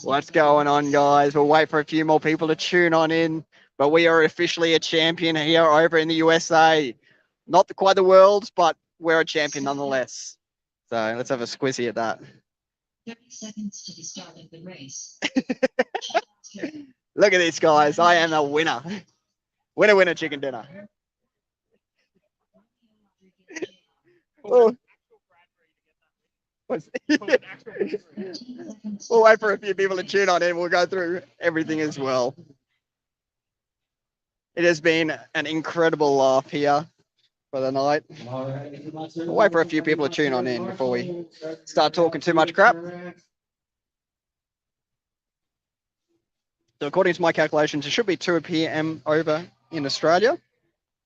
What's going on, guys? We'll wait for a few more people to tune on in, but we are officially a champion here over in the USA. Not quite the world, but we're a champion nonetheless. So let's have a squizzy at that. 30 seconds to the start of the race. Look at this, guys. I am a winner. Winner, winner, chicken dinner. Oh. We'll wait for a few people to tune on in. We'll go through everything as well. It has been an incredible laugh here for the night. We'll wait for a few people to tune on in before we start talking too much crap. So according to my calculations, it should be 2 p.m. over in Australia.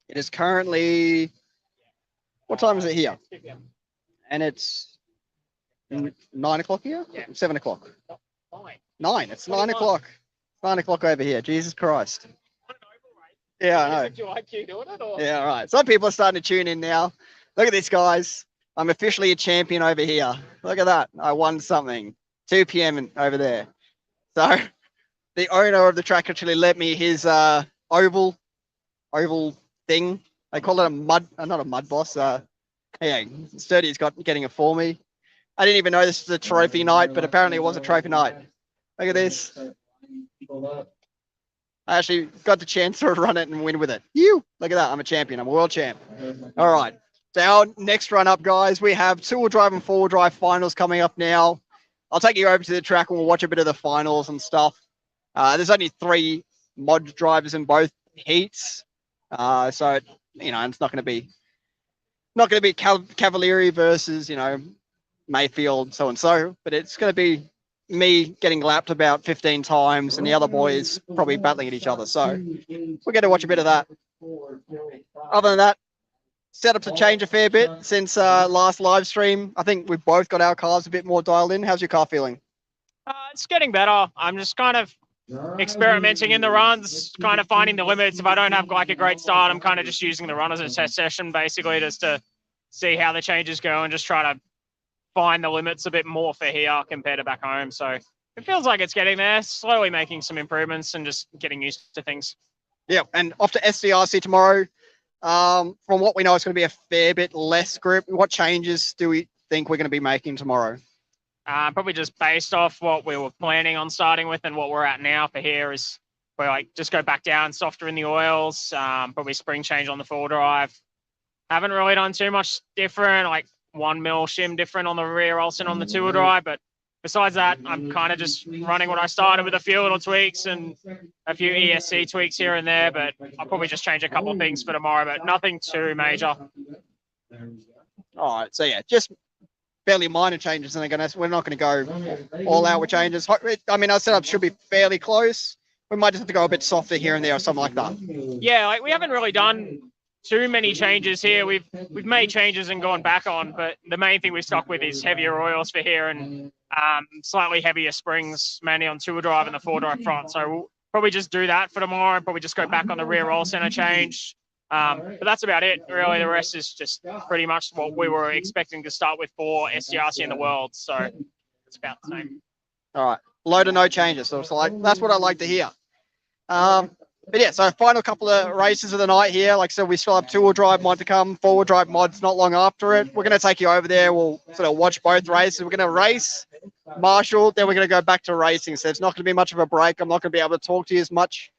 It is currently, what time is it here? And it's 9 o'clock here? Yeah. 7 o'clock? 9. It's 9 o'clock. 9 o'clock over here. Jesus Christ. Yeah, I know. Yeah, all right. Some people are starting to tune in now. Look at this, guys. I'm officially a champion over here. Look at that. I won something. 2 p.m. over there. So the owner of the track actually let me his oval thing. They call it a mud, not a mud boss. Yeah, Sturdy's getting it for me. I didn't even know this was a trophy night, but apparently it was a trophy night. Look at this. I actually got the chance to run it and win with it. Look at that. I'm a champion. I'm a world champ. All right. So our next run up, guys, we have 2-wheel drive and 4-wheel drive finals coming up now. I'll take you over to the track and we'll watch a bit of the finals and stuff. There's only 3 mod drivers in both heats. So, it's not going to be Cavalieri versus, Mayfield, so-and-so, but it's going to be me getting lapped about 15 times and the other boys probably battling at each other. So we're going to watch a bit of that. Other than that, setup's have changed a fair bit since last live stream. I think we've both got our cars a bit more dialed in. How's your car feeling? It's getting better. I'm just kind of experimenting in the runs, kind of finding the limits. If I don't have like a great start, I'm kind of just using the run as a test session, basically, just to see how the changes go and just try to find the limits a bit more for here compared to back home. So it feels like it's getting there, slowly making some improvements and just getting used to things. Yeah, and off to SDRC tomorrow. From what we know, it's going to be a fair bit less grip. What changes do we think we're going to be making tomorrow? Probably just based off what we were planning on starting with and what we're at now for here is we just go back down softer in the oils, probably spring change on the 4-wheel drive. Haven't really done too much different, like 1 mil shim different on the rear Olsen on the 2-wheel drive, but besides that, I'm kind of just running what I started with a few little tweaks and a few ESC tweaks here and there, but I'll probably just change a couple of things for tomorrow, but nothing too major. All right, so yeah, just fairly minor changes, and we're not going to go all out with changes. I mean, our setup should be fairly close. We might just have to go a bit softer here and there or something like that. Yeah, we haven't really done too many changes here. We've made changes and gone back on, but the main thing we've stuck with is heavier oils for here and slightly heavier springs, mainly on 2-wheel drive and the 4-wheel drive front. So we'll probably just do that for tomorrow and probably just go back on the rear oil center change. But that's about it, really. The rest is just pretty much what we were expecting to start with for SDRC in the world. So it's about the same. All right. Load of no changes. So it's like, that's what I like to hear. But yeah, so final couple of races of the night here. Like I said, we still have 2-wheel drive mod to come, 4-wheel drive mods not long after it. We're going to take you over there. We'll sort of watch both races. We're going to race Marshall, then we're going to go back to racing. So it's not going to be much of a break. I'm not going to be able to talk to you as much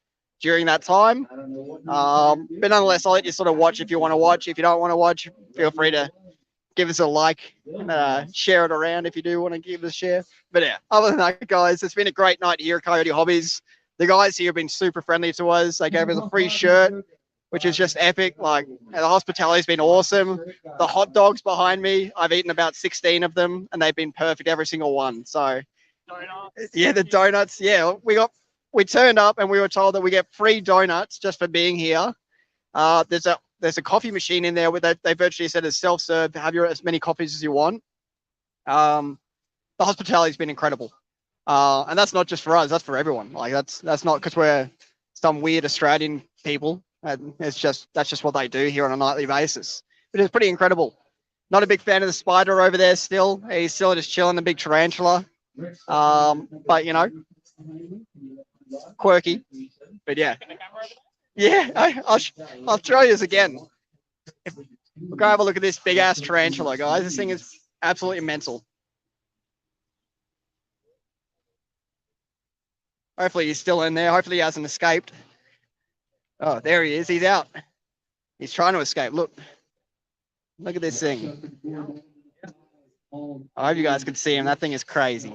during that time. But nonetheless, I'll let you sort of watch if you want to watch. If you don't want to watch, feel free to give us a like and share it around if you do want to give us a share. But yeah, other than that, guys, it's been a great night here at Coyote Hobbies. The guys here have been super friendly to us. They gave us a free shirt, which is just epic. Like, the hospitality's been awesome. The hot dogs behind me, I've eaten about 16 of them, and they've been perfect, every single one. So, yeah, the donuts. Yeah, we turned up and we were told that we get free donuts just for being here. There's a coffee machine in there where they virtually said it's self-serve. Have as many coffees as you want. The hospitality's been incredible. And that's not just for us, that's for everyone. Like that's not because we're some weird Australian people. That's just what they do here on a nightly basis. But it's pretty incredible. Not a big fan of the spider over there still. He's still just chilling, the big tarantula. But, you know, quirky. But yeah. Yeah, I'll show you this again. We'll go have a look at this big ass tarantula, guys. This thing is absolutely mental. Hopefully he's still in there. Hopefully he hasn't escaped. Oh, there he is. He's out. He's trying to escape. Look at this thing. I hope you guys can see him. That thing is crazy.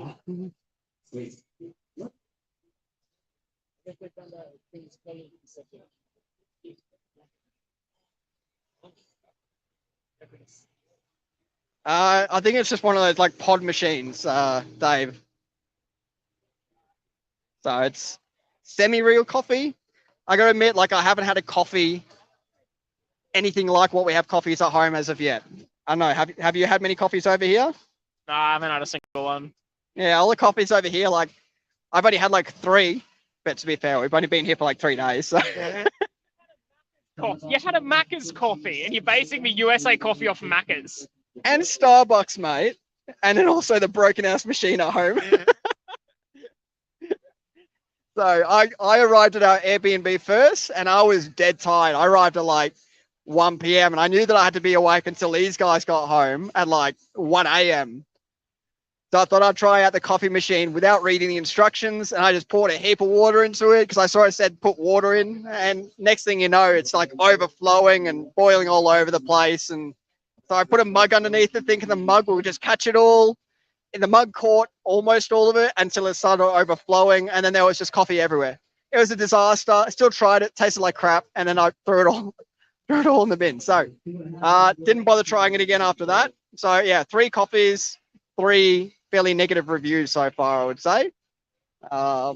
I think it's just one of those like pod machines, Dave. So it's semi-real coffee. I gotta admit, like I haven't had a coffee anything like what we have coffees at home as of yet. I don't know. Have you had many coffees over here? No, I haven't had a single one. Yeah, all the coffees over here, like I've only had like 3, but to be fair, we've only been here for like 3 days. So. You had a Macca's coffee, and you're basing the USA coffee off Macca's. And Starbucks, mate. And then also the broken ass machine at home. Yeah. So I arrived at our Airbnb first, and I was dead tired. I arrived at like 1 p.m. and I knew that I had to be awake until these guys got home at like 1 a.m. So I thought I'd try out the coffee machine without reading the instructions, and I just poured a heap of water into it because I saw it said put water in, and next thing you know, it's like overflowing and boiling all over the place. And so I put a mug underneath it, thinking the mug will just catch it all. And the mug caught almost all of it until it started overflowing, and then there was just coffee everywhere. It was a disaster. I still tried it, tasted like crap, and then I threw it all in the bin. So didn't bother trying it again after that. So yeah, 3 coffees, 3 fairly negative reviews so far, I would say. But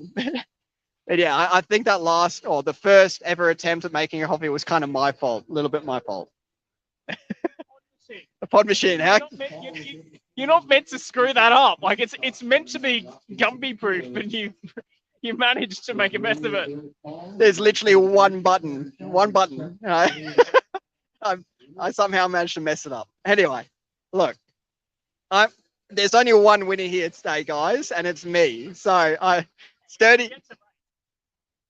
yeah, I think that the first ever attempt at making a coffee was kind of my fault, a little bit my fault. A pod machine. You're not meant to screw that up. Like it's meant to be Gumby proof, but you managed to make a mess of it. There's literally one button. I somehow managed to mess it up. Anyway, look, there's only one winner here today, guys, and it's me. So sturdy.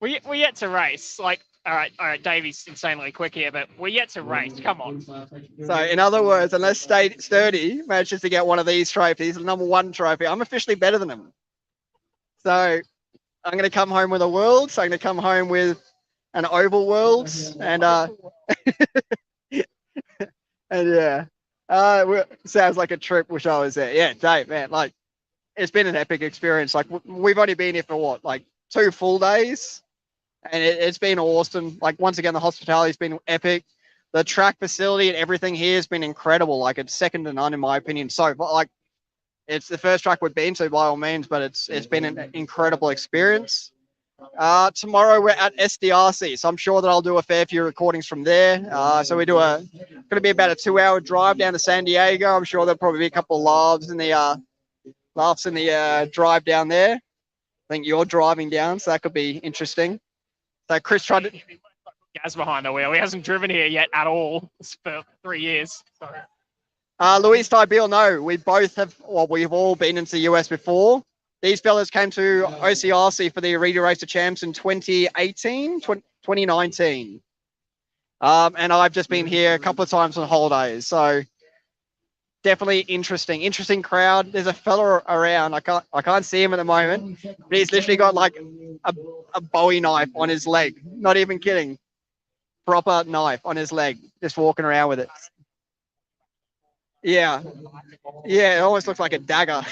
We yet to race. Like, all right, Davey's insanely quick here, but we're yet to race. Come on. So, in other words, unless Sturdy manages to get one of these trophies, the number 1 trophy, I'm officially better than him. So, I'm going to come home with a world. So, I'm going to come home with an oval world, and and yeah, sounds like a trip. Wish I was there. Yeah, Dave, man, like it's been an epic experience. Like we've only been here for what, like 2 full days. And it's been awesome. Like, once again, the hospitality has been epic. The track facility and everything here has been incredible. Like, it's second to none, in my opinion. So, like, it's the first track we've been to, by all means, but it's been an incredible experience. Tomorrow, we're at SDRC, so I'm sure that I'll do a fair few recordings from there. So we going to be about a 2-hour drive down to San Diego. I'm sure there'll probably be a couple of laughs in the drive down there. I think you're driving down, so that could be interesting. So Chris tried to... Gaz behind the wheel. He hasn't driven here yet at all for 3 years. Sorry. Luis Tybiel, no. We've all been into the US before. These fellas came to OCRC for the Arena Race of Champs in 2019. And I've just been here a couple of times on holidays. So definitely interesting crowd. There's a fella around. I can't see him at the moment, but he's literally got like a Bowie knife on his leg. Not even kidding. Proper knife on his leg, just walking around with it. Yeah, it almost looks like a dagger.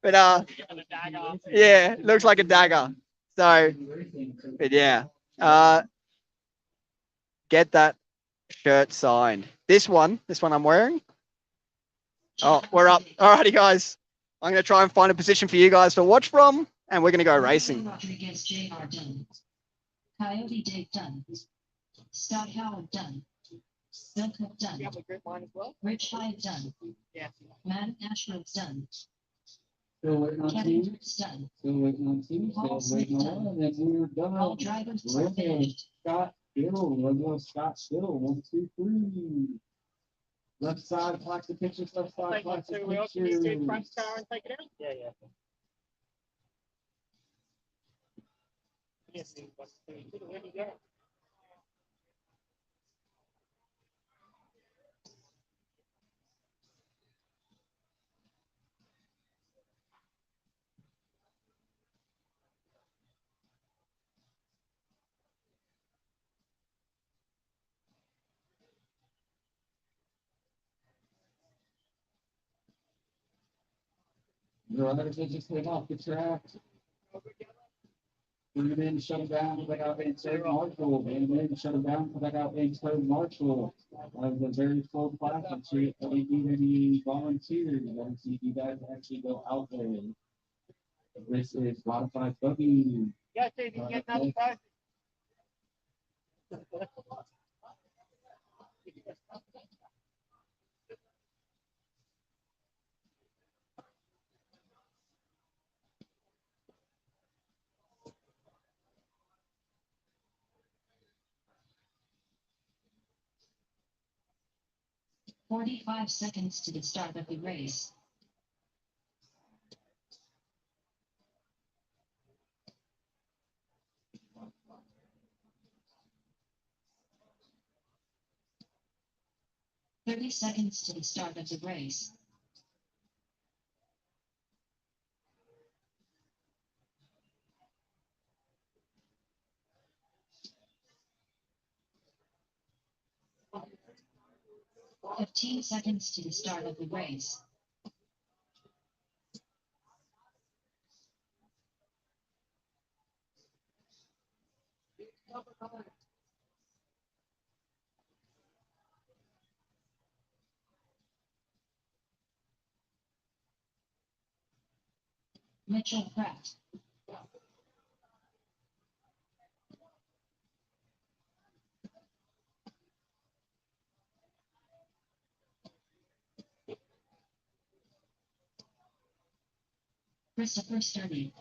But yeah, it looks like a dagger. So, but yeah, get that shirt signed. This one I'm wearing. Oh, we're up. Alrighty, guys. I'm going to try and find a position for you guys to watch from, and we're going to go racing. Coyote Dave done. Scott Howard done. Bill Cook done. Rich Hyde done. Matt Ashwood done. Kevin Hendricks done. Paul Smith done. All drivers are finished. Scott Still, 1, 2, 3. Left side, flash the pictures, left side, Take one, flash the two wheels. Can you see front pictures. car and take it out? Yeah, yeah. Yes, one, two, where do you go? Your other just came off the track. Bring them in, shut them down, put out inside Marshall. Bring them in, shut them down, put out inside Marshall. The very full class. And see if we need any volunteers. And see if you guys actually go out there. This is modified buggy. Yeah, see if you can get another price. 45 seconds to the start of the race. Thirty seconds to the start of the race. Fifteen seconds to the start of the race. Mitchell Pratt. Christopher Sturdy.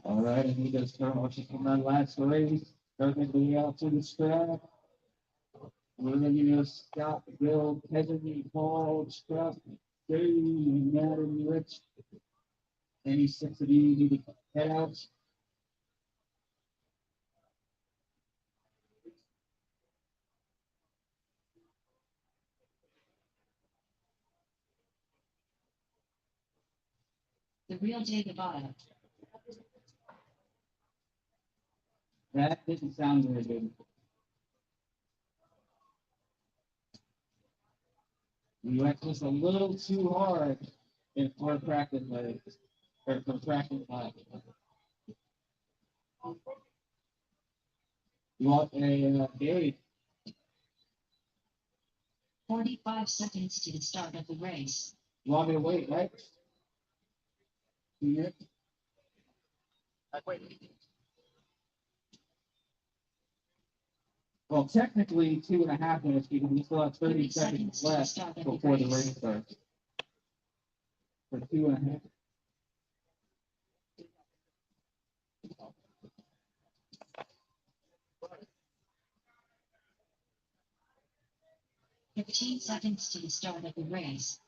All right, and we just start watching from that last race. Everybody out to the track. We're going to use Scott, Bill, Kevin, Paul, Scott, Dave, Matt, and Rich. Any six of you need to head out. The real David Bottom. That didn't sound very good. You went just a little too hard in for practice legs, or for practice legs. You want a Dave? 45 seconds to the start of the race. You want me to wait, right? Yeah. Well, technically 2.5 minutes because we still have 30 seconds left before the race starts. For 2.5. 15 seconds to the start of the race.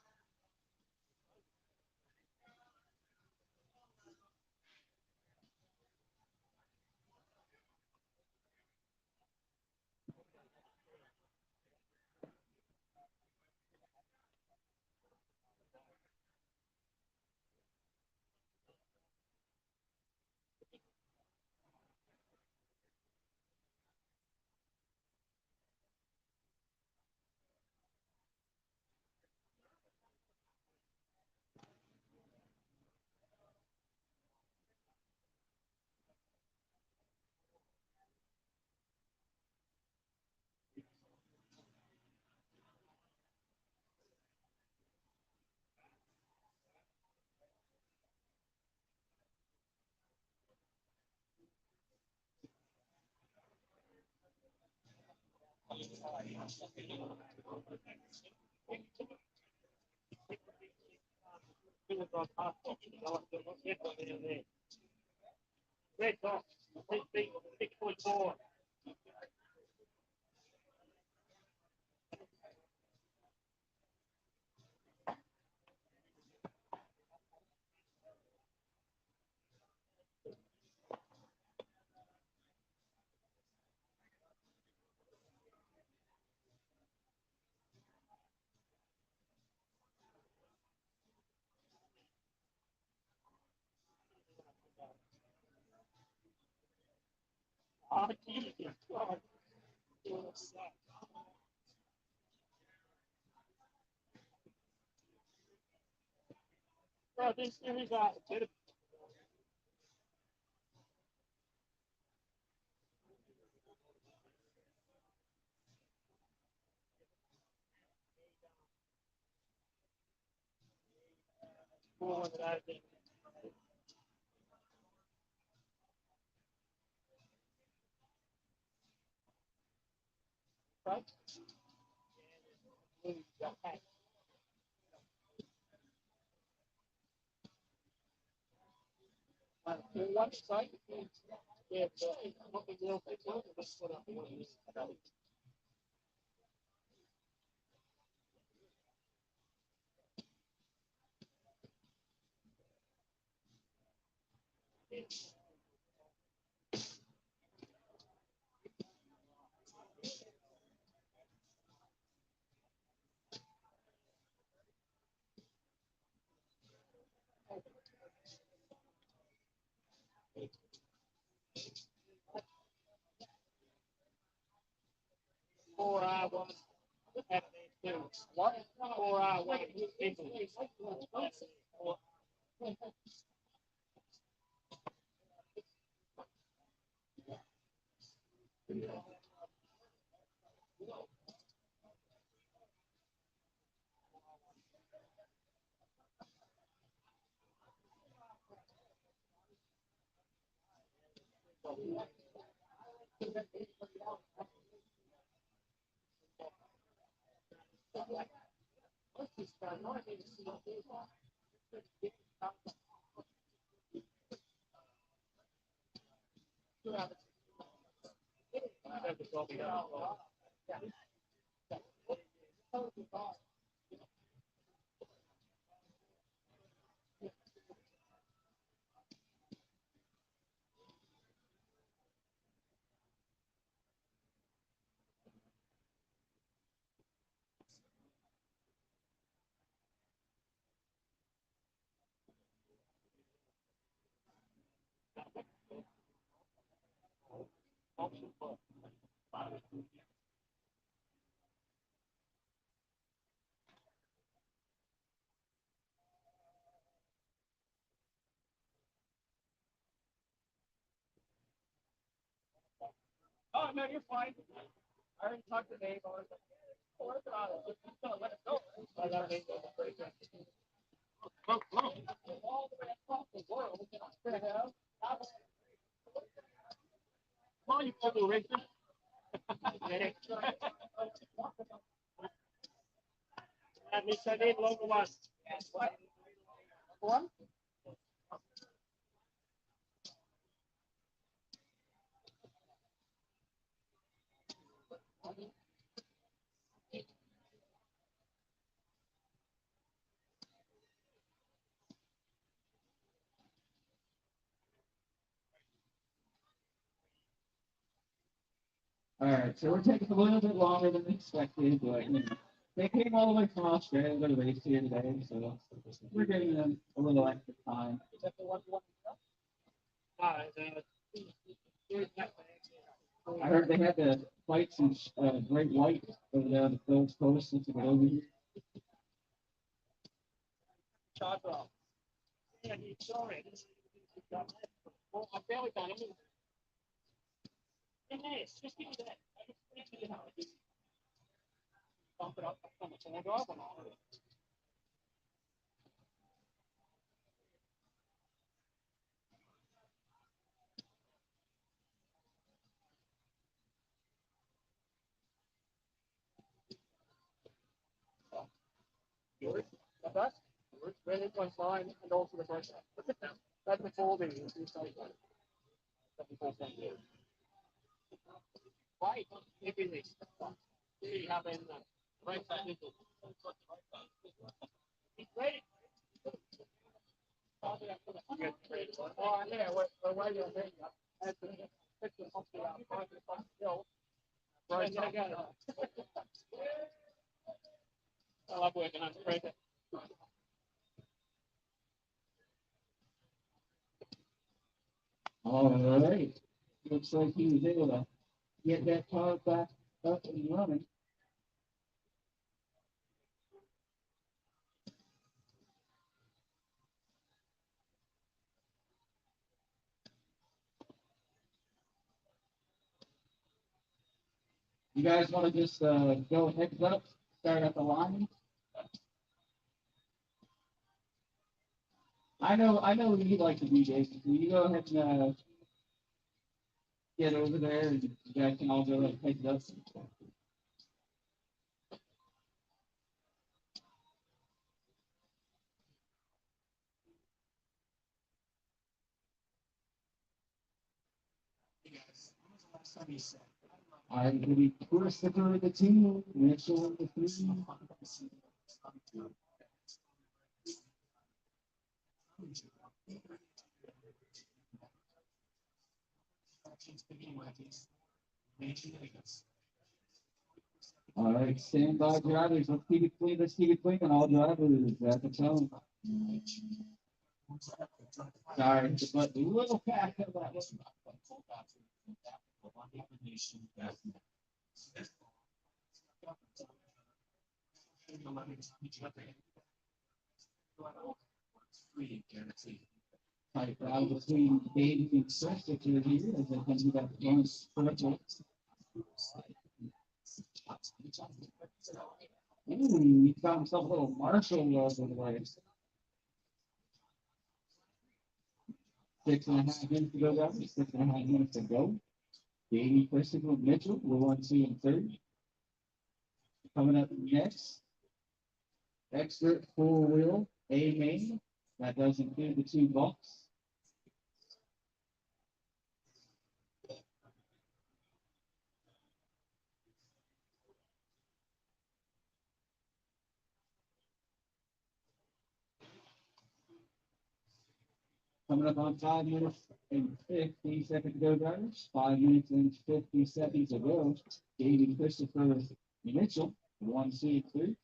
All right, so we're taking a little bit longer than expected, but you know, they came all the way from Australia to race here today, so we're giving them a little extra time. I heard they had to fight some great white over there on the Phillips Coast since it was over here. All right. Looks like he was able to get that car back up and running. You guys want to just go heads up, start at the line? I know you like to do, Jason. So you go ahead and get over there, and you guys can all go heads up. I'm going to be Christopher the 2, Mitchell the 3. All right, stand by drivers. Let's keep it clean. Let's keep it clean on all drivers at the tone. Sorry, but a little fast. Right, now between Dave and Christopher here as they come to that bonus purple. Ooh, he found himself a little Marshall over the way. 6.5 minutes to go, guys. 6.5 minutes to go. Davey, Christopher, Mitchell, we're 1, 2, and 3. Coming up next, expert four-wheel A main. That does include the 2 bucks. Coming up on 5 minutes and 50 seconds to go, drivers. 5 minutes and 50 seconds to go. Davey, Christopher, Mitchell, 1, 2, 3.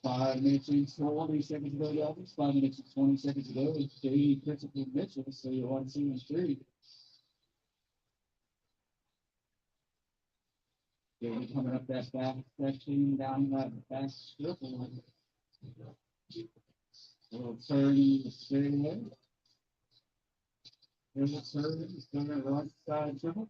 Five minutes and 20 seconds to go, drivers. 5 minutes and 20 seconds to go. It's Davey, Christopher, Mitchell. So you're 1, 2, and 3. Davey coming up that back section down that back strip. A little turn straight away. There's a turn. It's going to the right side triple.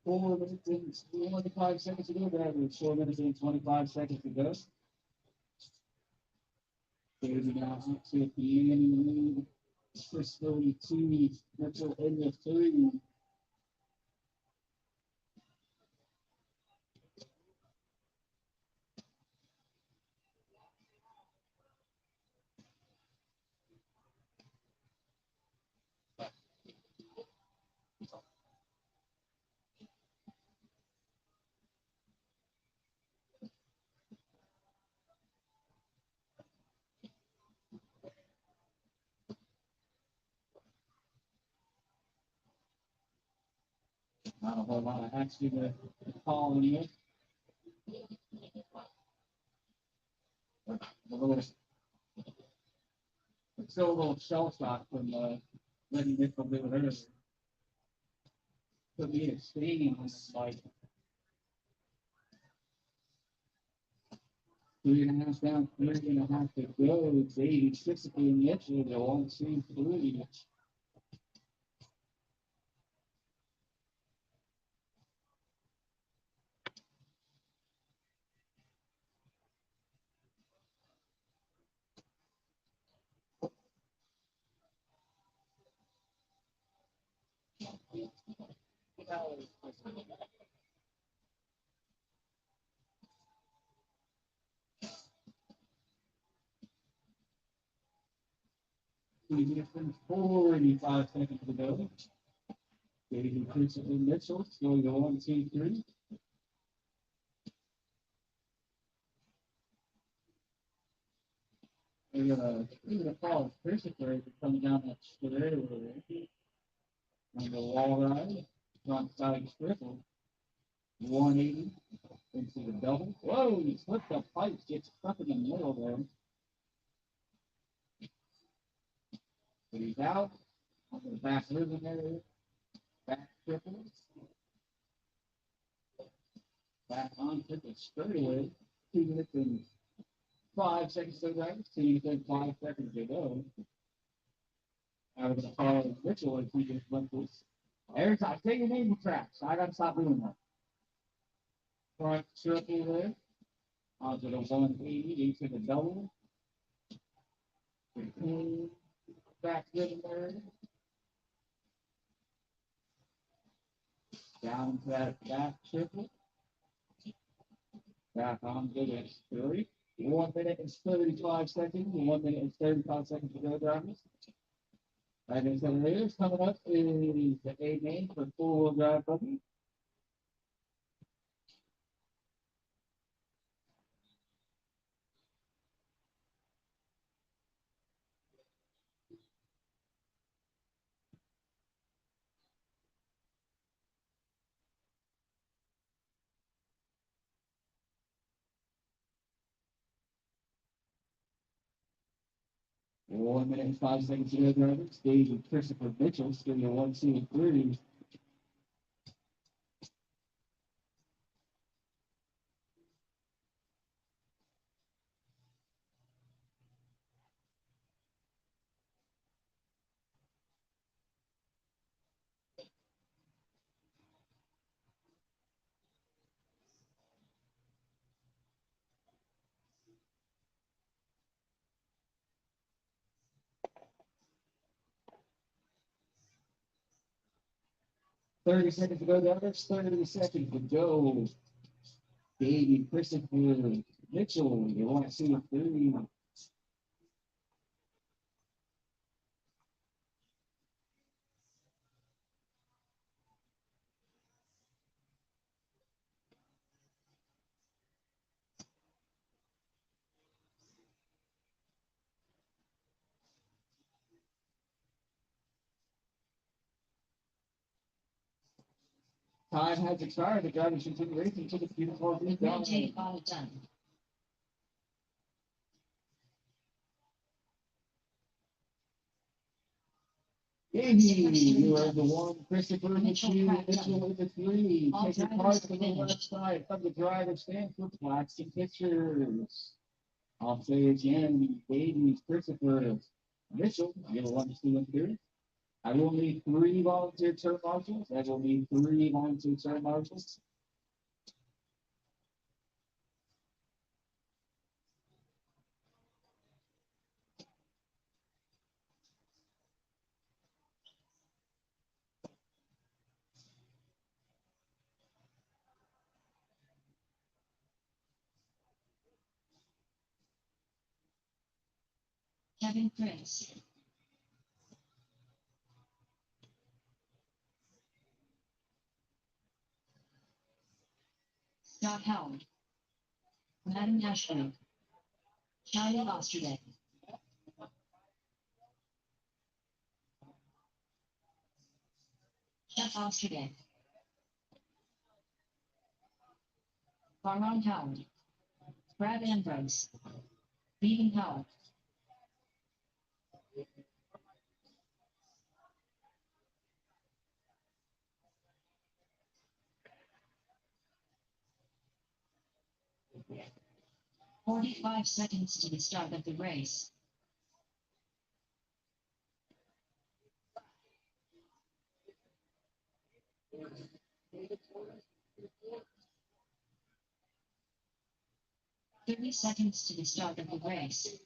Four minutes and 25 seconds to go, drivers. 4 minutes and 25 seconds to go. Davey now up to the end. Frisco 2, Mitchell in the 3. Not a whole lot of action to call in here. Still a little shell shock from letting Mitchell do it earlier. Could be a stain on this bike. 3.5 down, 3.5 to go. Davey, 60 and Mitchell, they're 1, 2, 3. minutes and 45 seconds to go. David Christopher Mitchell going to 1, 2, 3. We're gonna follow Christopher coming down that straightaway on the wall ride, front side triple, 180 into the double. Whoa, he slipped the pipe, gets stuck in the middle there. But he's out on the back ribbon there, back triple, back on triple straightaway, 2 minutes and 5 seconds to go. 2 minutes and 5 seconds to go. I was gonna follow Mitchell if he just went this. Every time, take your name tracks. I gotta stop doing that. Front triple there. Onto the 180 into the double. Back ribbon there. Down to that back triple. Back on to the 30. 1 minute and 35 seconds. 1 minute and 35 seconds to go, drivers. Right into the leaders coming up is the A main for 4-wheel drive buggy. One minute and 5 seconds to go, drivers. David Christopher Mitchell, studio 1, 2, and 3. Thirty seconds to go, drivers. 30 seconds to go. David Christopher Mitchell, you want to see a 3. Time has expired. The drivers continue racing to the beautiful Red tape all done. You are the one, Christopher Mitchell with the 3. Take your card to the left side of the driver stand for plastic pictures. I'll say again, babies, Christopher Mitchell, you're the one to see them here. I will need 3 volunteer turn marshals. I will need 3 volunteer turn marshals. Kevin Prince. Scott Howard. Madam Ashby. Charlie Osterday. Jeff Osterday. Farron Howard. Brad Ambrose. Stephen Howard. "45 seconds to the start of the race. "30 seconds to the start of the race.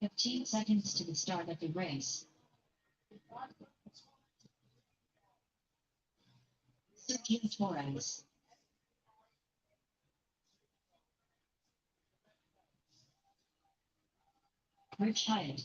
15 seconds to the start of the race. Sergio Torres. Rich Hyatt.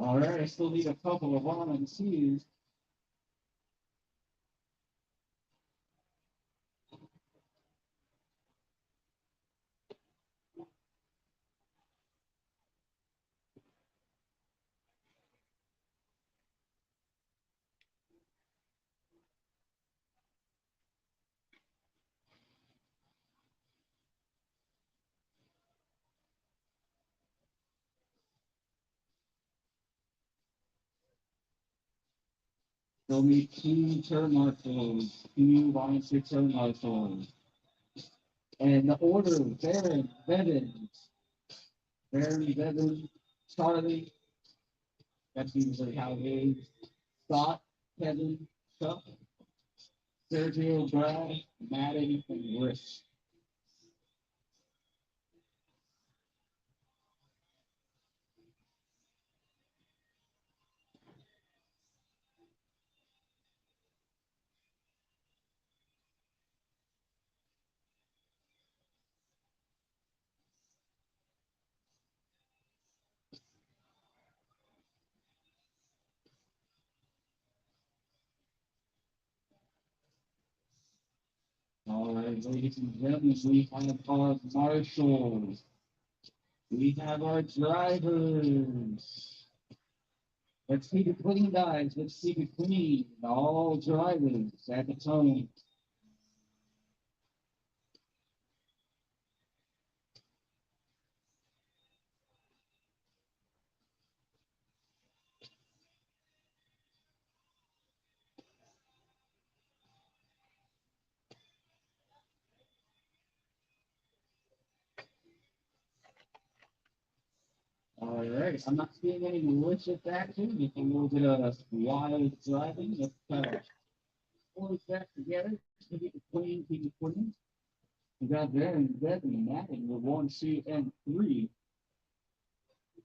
All right, I still need a couple of volunteers. Still need two turn marshals, two volunteer turn marshals. And the order, Baron, Bevan, Charlie. That's usually how it is. Scott, Kevin, Chuck, Sergio, Brad, Madden, and Rich. All right, ladies and gentlemen, we have our marshals. We have our drivers. Let's keep it clean, guys. Let's keep it clean. All drivers at the tone. All right, I'm not seeing any malicious action. Just a little bit of wild driving. Let's pull that together. Keep it clean, keep it clean. We got Baron, Devin, Madden with 1, 2, and 3.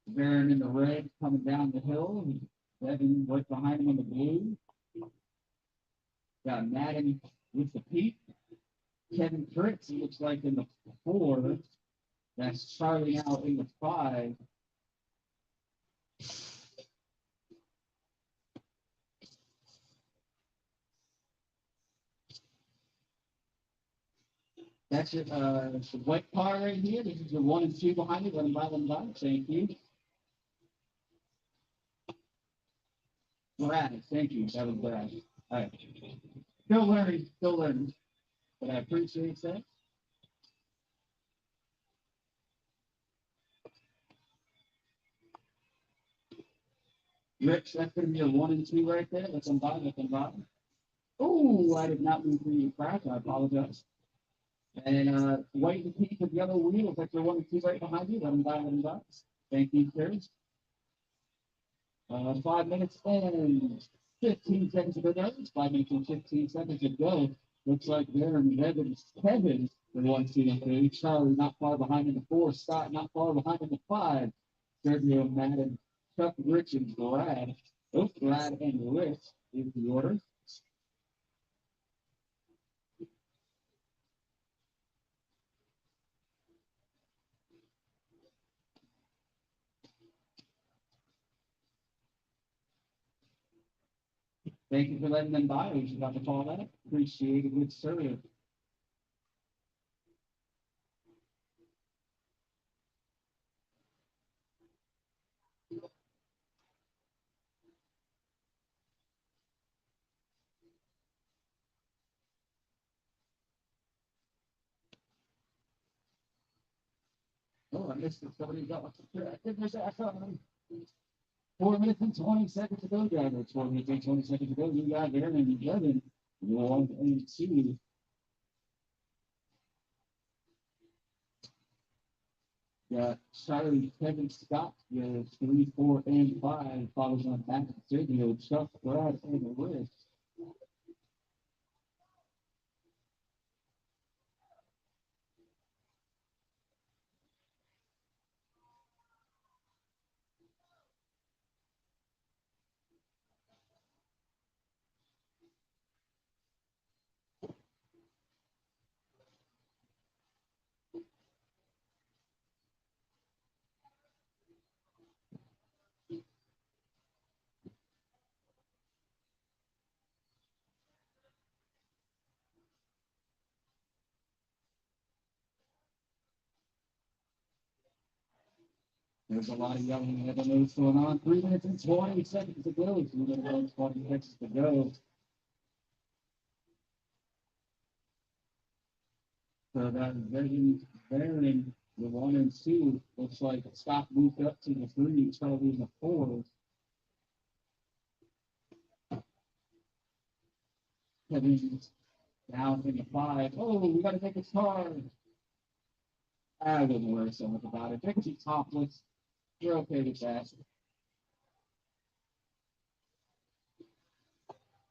Baron in the red coming down the hill. Devin right behind him in the blue. Got Madden with the peak. Kevin Fritz looks like in the 4. That's Charlie out in the 5. That's it. The white car right here. This is the 1 and 2 behind it. Let them by. Thank you. Brad, thank you. That was Brad. All right. Still learning. But I appreciate that. Rich, that's going to be a 1 and 2 right there. Let them by. Oh, I did not mean for you to crash. I apologize. And white and pink with yellow wheels. That's your 1 and 2 right behind you. Let them by. Thank you, sir. 5 minutes and 15 seconds to go. 5 minutes and 15 seconds to go. Looks like Baron, Kevin, the 1, 2, and 3. Charlie not far behind in the 4. Scott not far behind in the 5. Sergio, Madden, Chuck, Rich, and Brad. Oh, Brad and Rich is the order. Thank you for letting them by. We should have to call that. Appreciate it. Good service. Oh, I missed it. Somebody got I think there's that. 4 minutes and 20 seconds to go, driver. 4 minutes and 20 seconds to go. You got Aaron and Devin. 1 and 2. Got Charlie, Kevin Scott with 3, 4, and 5. Follows on back to Sergio, Chuck, Brad, and Rich. There's a lot of yelling at the nose going on. 3 minutes and 20 seconds to go. 3 minutes and 20 seconds to go. So that Baron, the 1 and 2, looks like Scott moved up to the 3, Charlie in the 4. Kevin down in the 5. Oh, we got to take a card. I wouldn't worry so much about it. They can be topless. You're okay with that.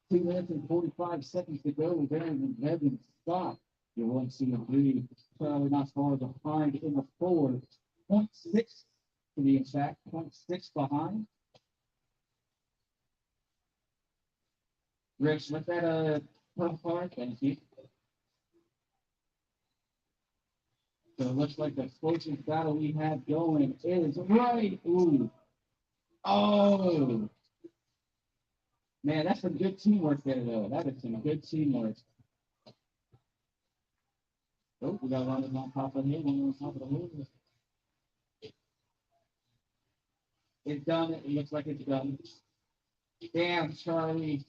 2 minutes and 45 seconds to go. Baron and Evan Scott. You're 1, 2, and 3. Charlie not far behind in the 4. 0.6 to be exact. 0.6 behind. Rich, let that per card. Thank you. So it looks like the closest battle we have going is right. Ooh. Oh. Man, that's some good teamwork there, though. That is some good teamwork. Oh, we got one on top of the head, one on top of the head. It's done. It looks like it's done. Damn, Charlie.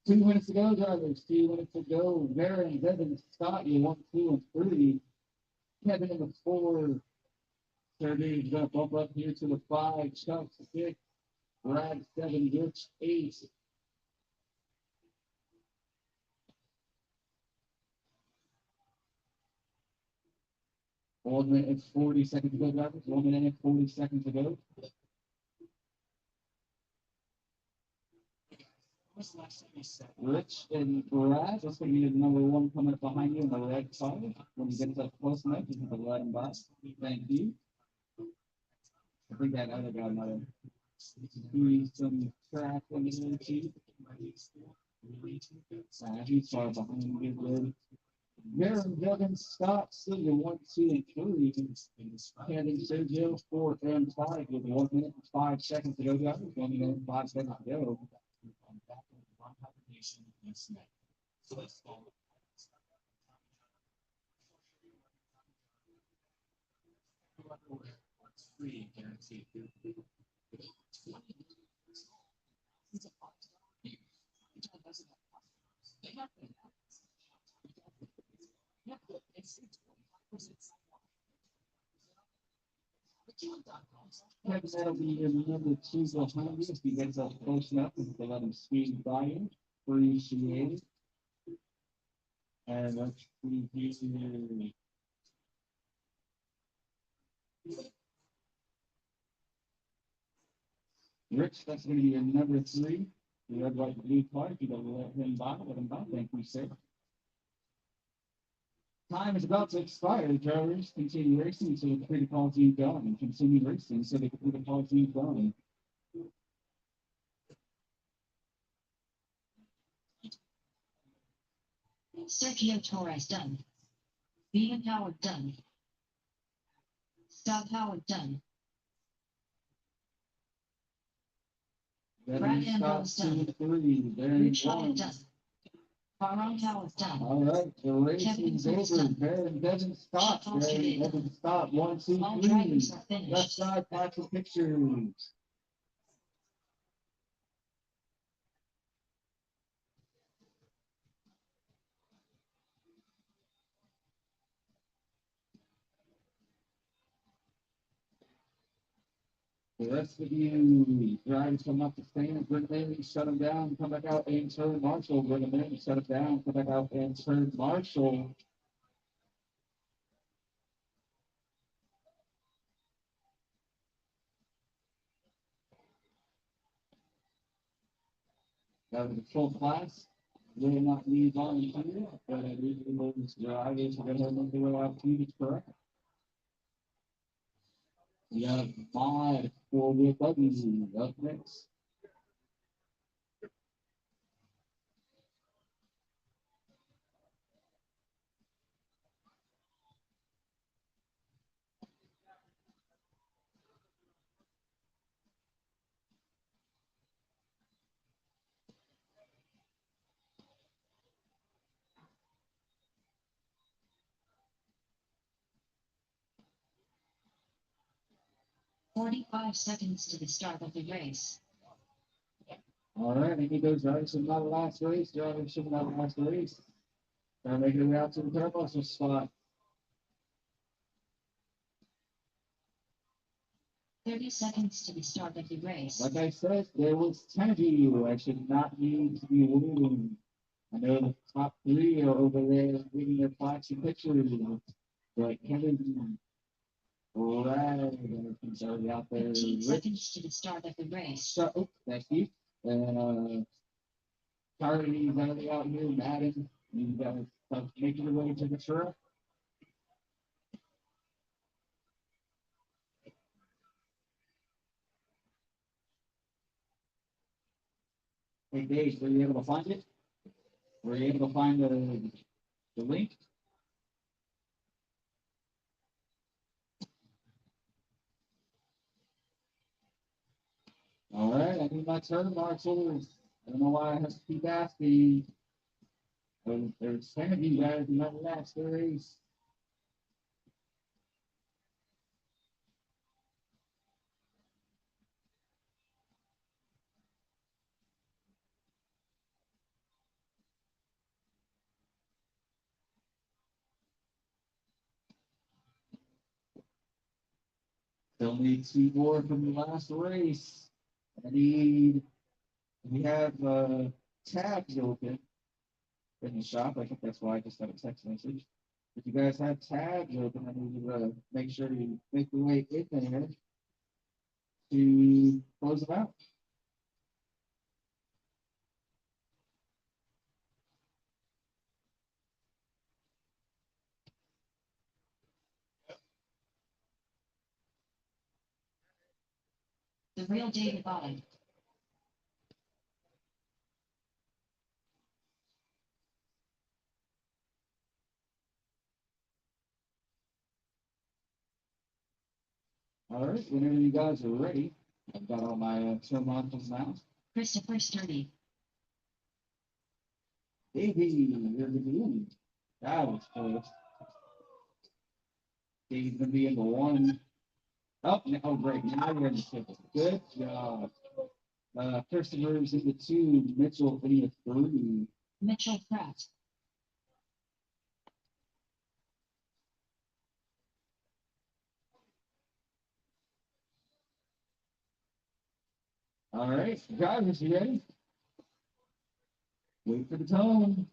2 minutes to go, drivers. 2 minutes to go. Baron, Devin, Scott, you 1, 2, and 3. Kevin in the 4. Sergey's going to bump up here to the 5. Chuck 6. Brad 7. Rich 8. One minute and 40 seconds to go, drivers. 1 minute and 40 seconds to go. Rich and Brad, that's going to be the number 1 coming up behind you in the red side. When you get up close enough, you can let him by. Thank you. I think that other guy might have doing some track on the other team. He's far behind you. Baron, Devin, Scott, Silver, 1, 2, and 3. Kevin, Sergio, 4, and 5 with 1 minute and 5 seconds to go, guys. 1 minute and 5 seconds to go. That'll be your number 2 behind you if he gets up close enough and to let him squeeze by you. Appreciate it. And let's see here. Rich, that's going to be your number 3. The red, white, blue card. You gotta let him by. Let him by. Thank you, sir. Time is about to expire, drivers. Continue racing so the computer calls you done. Continue racing so the computer calls you done. Sergio Torres done. Bean Howard done. Scott Howard done. Brad Ambrose done. 2, 3. There you Rich go. Hyatt done. Tyrone Howard done. All right, the racing's over. Baron Devin Scott. Baron Devin Scott. 1, 2, All 3. drivers are Left finished. side, pass the pictures. The rest of you drivers come up the stand, bring them in, shut them down, come back out and turn Marshall, bring them in, shut them down, come back out and turn Marshall. That was a full class. Will not need volunteer, but I do those drivers are going to make their way out to the truck. We have five four-wheel buggies up next. Forty-five seconds to the start of the race. All right, any of those drivers should not last race. Drivers should not last race. Trying to make their way out to the car bus spot. 30 seconds to the start of the race. Like I said, there was 10 of you. I should not need to be leaving. I know the top three are over there getting their plaques and pictures. But Kevin, Brad, he's already out there. 15 Rich, seconds to the start of the race. so, that's you. Carly's already out here. Madden, you guys making your way to the truck. Hey, Dave, were you able to find it? Were you able to find the link? All right, I need my turn marshals. I don't know why I have to keep asking. There's 10 of you guys in that last race. Still need two more from the last race. We have tabs open in the shop. I think that's why I just got a text message. If you guys have tabs open, I need you to make sure you make your way in there to close them out. The real David Bottom. All right, whenever you guys are ready, I've got all my turn marshals now. Christopher Sturdy. Davey, you're the moon. That was close. Davey's gonna be in the one. Oh, great. Now you're in the triple. Good job. Christopher's in the two. Mitchell in the three. Mitchell Pratt. All right, drivers, you ready? Wait for the tone.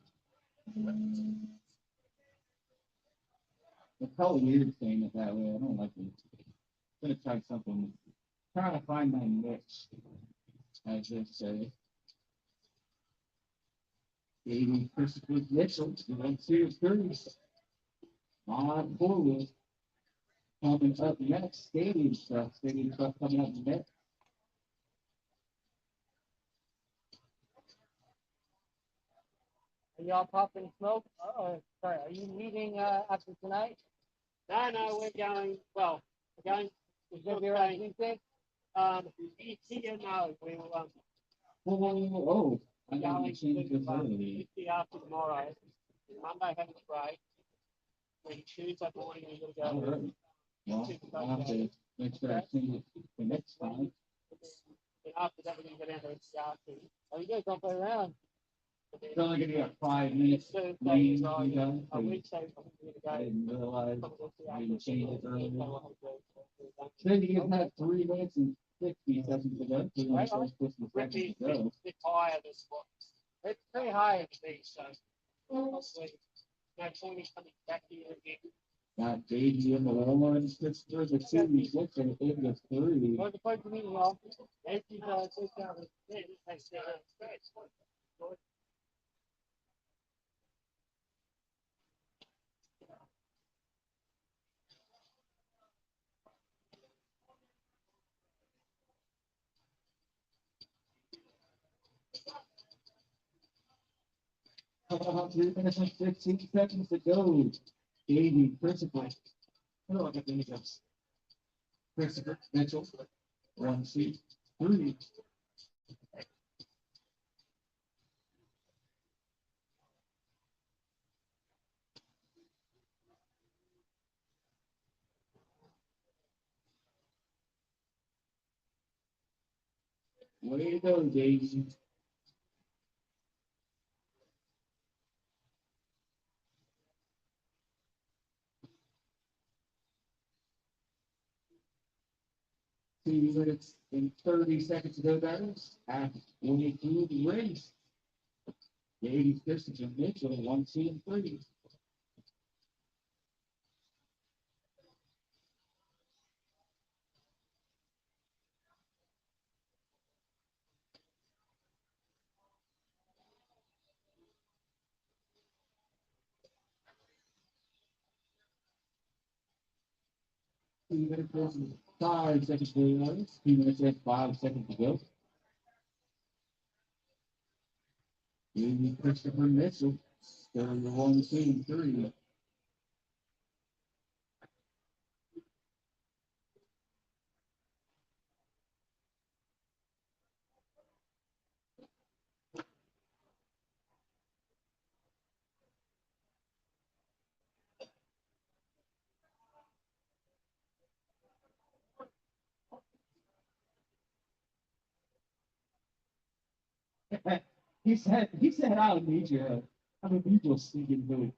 It's probably weird saying it that way. I don't like it. I'm gonna try something. Trying to find my niche, as they say. Davey, Christopher, Mitchell, you want to first. On forward. Coming up next, stadium stuff. Stadium stuff coming up next. Are y'all popping smoke? Sorry, are you leaving after tonight? No, we're going, well, we're going, it's going to be around Tuesday. Here now, we will, Oh, I got to going change this early. Tuesday after tomorrow. Monday, have a break. Then Tuesday morning, we're going All to go. right. Well, I'll have to make sure I change it the next time. Then after that, we're going to go down to the Oh, you guys don't play around. It's only gonna be like 5 minutes. Thursday, Lane, is all, you know, a week, so we're I going didn't realize to I didn't change it earlier. go. Then you have 3 minutes and 60 seconds to go. Two minutes and 50 seconds to go. Bit higher than what? It's pretty high to me, so obviously, Tony's coming back here again. Got Davey in the one, Christopher the two, he's looking in the three. What's the point of meeting all? Everything takes down the takes down the space. About 3 minutes and 15 seconds to go. Davey, Christopher. Oh, I got the hiccups. Christopher, Mitchell. 1, 2, 3. Way to go, Davey. Two minutes and 30 seconds to go, guys. Half way through the race. Davey, Christopher, Mitchell, 1, 2, and 3. Two minutes and 5 seconds to go, guys. 2 minutes and 5 seconds to go. Davey, Christopher, Mitchell. Still in the 1, 2, and 3. He said, I don't need your help. I don't need your sneaking move.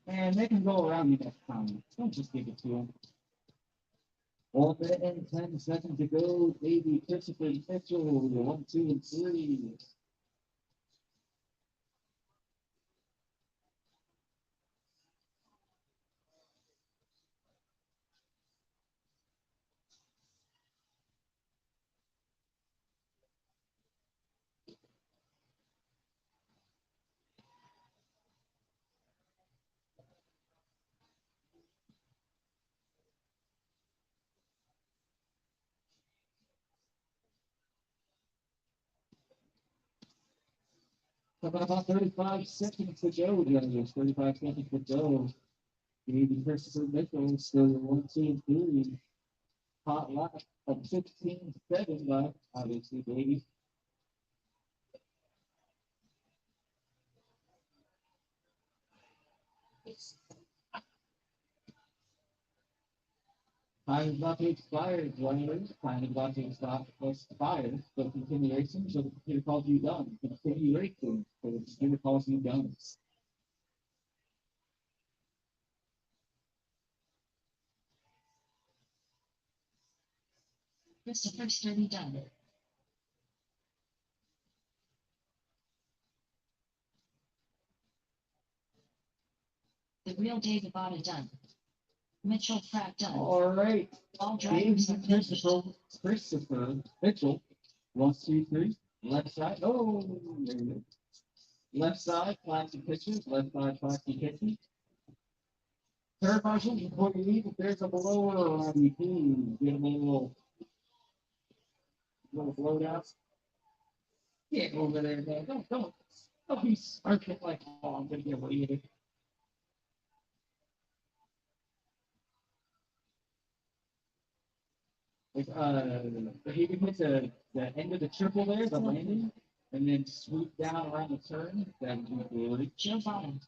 And they can go around me next time. Don't just give it to them. 1 minute and 10 seconds to go. Davey, Christopher, Mitchell, 1, 2, and 3. About 35 seconds to go, judges. 35 seconds to go. Davey, Christopher, Mitchell, still 1, 2, and 3. Hot lap of 16-7 left, obviously, Davey. Time is about to expire, joiners. Time is about to expire. So continuation, so the computer calls you done. Continue racing, so the computer calls you done. Christopher Sturdy done. The real David Bada done. Mitchell Pratt done. All right. All drivers are finished. Christopher Mitchell. 1, 2, 3. Left side. Oh, there you go. Left side, plastic pitches. Left side, plastic pitches. Third marshal, before you leave, if there's a blower on the team, get them a little blowouts. Get over there, man. Don't be smirking like, oh, I'm gonna get waited. If you can hit the end of the triple there, the landing, and then swoop down around the turn, that'd be good. Joe Bada.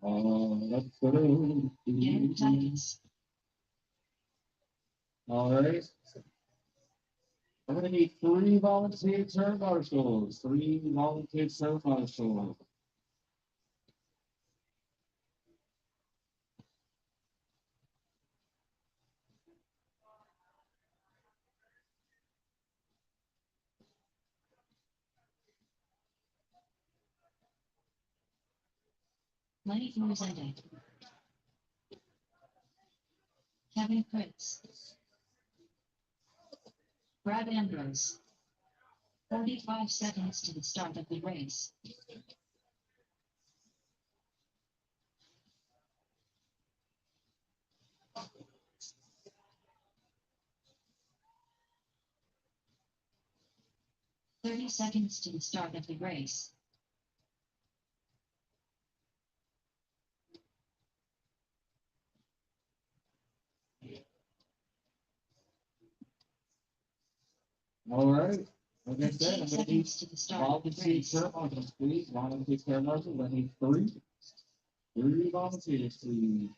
Let's go. Janet Titus. All right. I'm gonna need 3 volunteer turn marshals. 3 volunteer turn marshals. Lenny Rosenda. Kevin Prince. Brad Ambrose. 45 seconds to the start of the race. "30 seconds to the start of the race. All right. Like I said, 15 I'm gonna need seconds to the start of the volunteer race. turn marshals, please. Volunteer turn marshals. I need 3. 3 volunteers, please.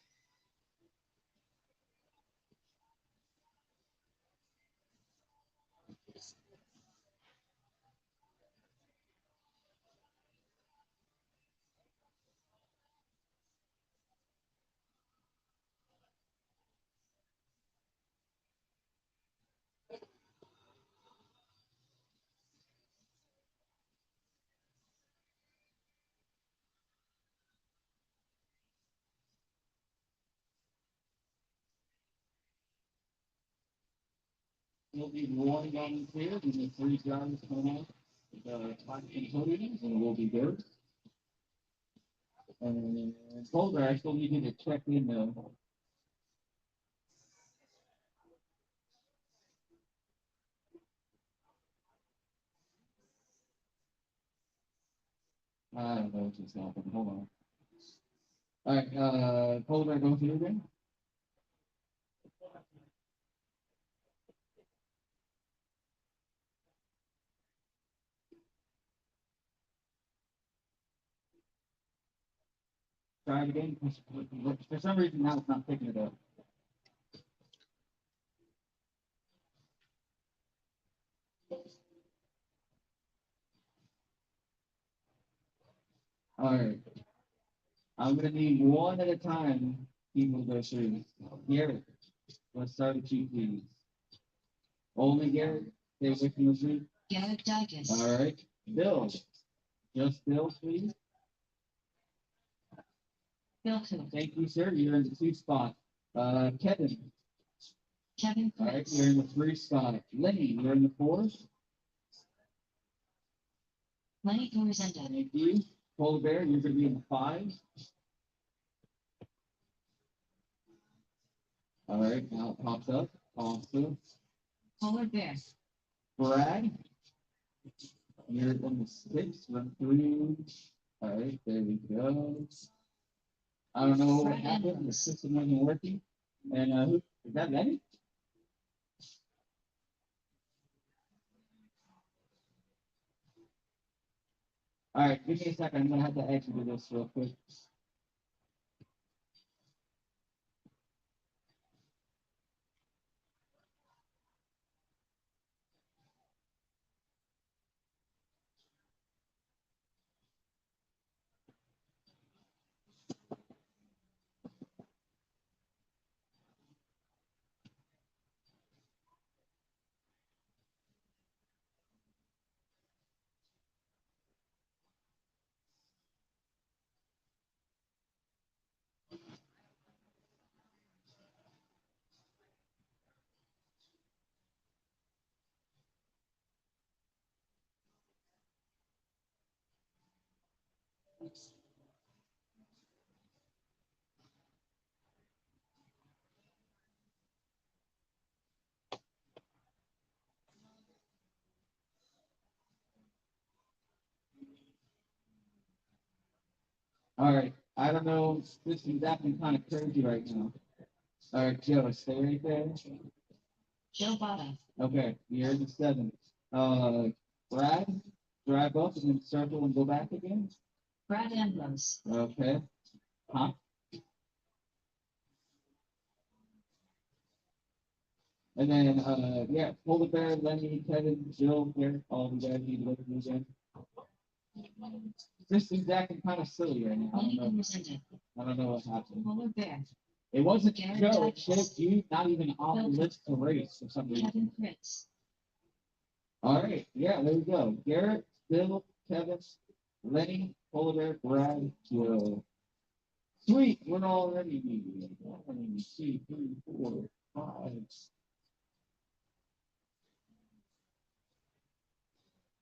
We'll need 1 volunteer, we need 3 drivers coming out. The and podiums, and we'll be good. And Boulder, I still need you to check in though. I don't know what just happened. Hold on. All right, Boulder, go through again. Try it again. For some reason, now it's not picking it up. All right. I'm gonna need 1 at a time. People go through. Garrett, let's start with you, please. Only Garrett. Stay with me, please. Garrett Dicus. All right. Bill. Just Bill, please. Bill Cook. Thank you, sir. You're in the 2 spot. Kevin. Kevin All right, Prince. you're in the 3 spot. Lenny, you're in the 4. Lenny Rosenda. Thank you. Polar Bear, you're gonna be in the 5. All right, now it pops up. Awesome. Polar Bear. Brad, you're in the 6. Run through. All right, there we go. I don't know what Brad happened. The Ambrose. system wasn't working. And who is that? Lenny? All right, give me a second. I'm gonna have to exit this real quick. All right, I don't know. This is acting kind of crazy right now. All right, Joe, stay right there. Joe Bada. Okay, you're in the 7. Brad, drive up and then circle and go back again. Brad Ambrose. Okay. Huh? And then, yeah, Polar Bear, Lenny, Kevin, Jill, Garrett, all the guys need to look again. This is acting kind of silly right now. Only presented. I don't know what happened. Polar Bear, It wasn't Garrett Joe. Douglas. It showed you not even on the list to race for some reason. Kevin Fritz, All right, yeah, there we go. Garrett, Bill, Kevin, Lenny, Polar Bear, Brad, Joe. Sweet, we're already meeting. 1, 2, 3, 4, 5.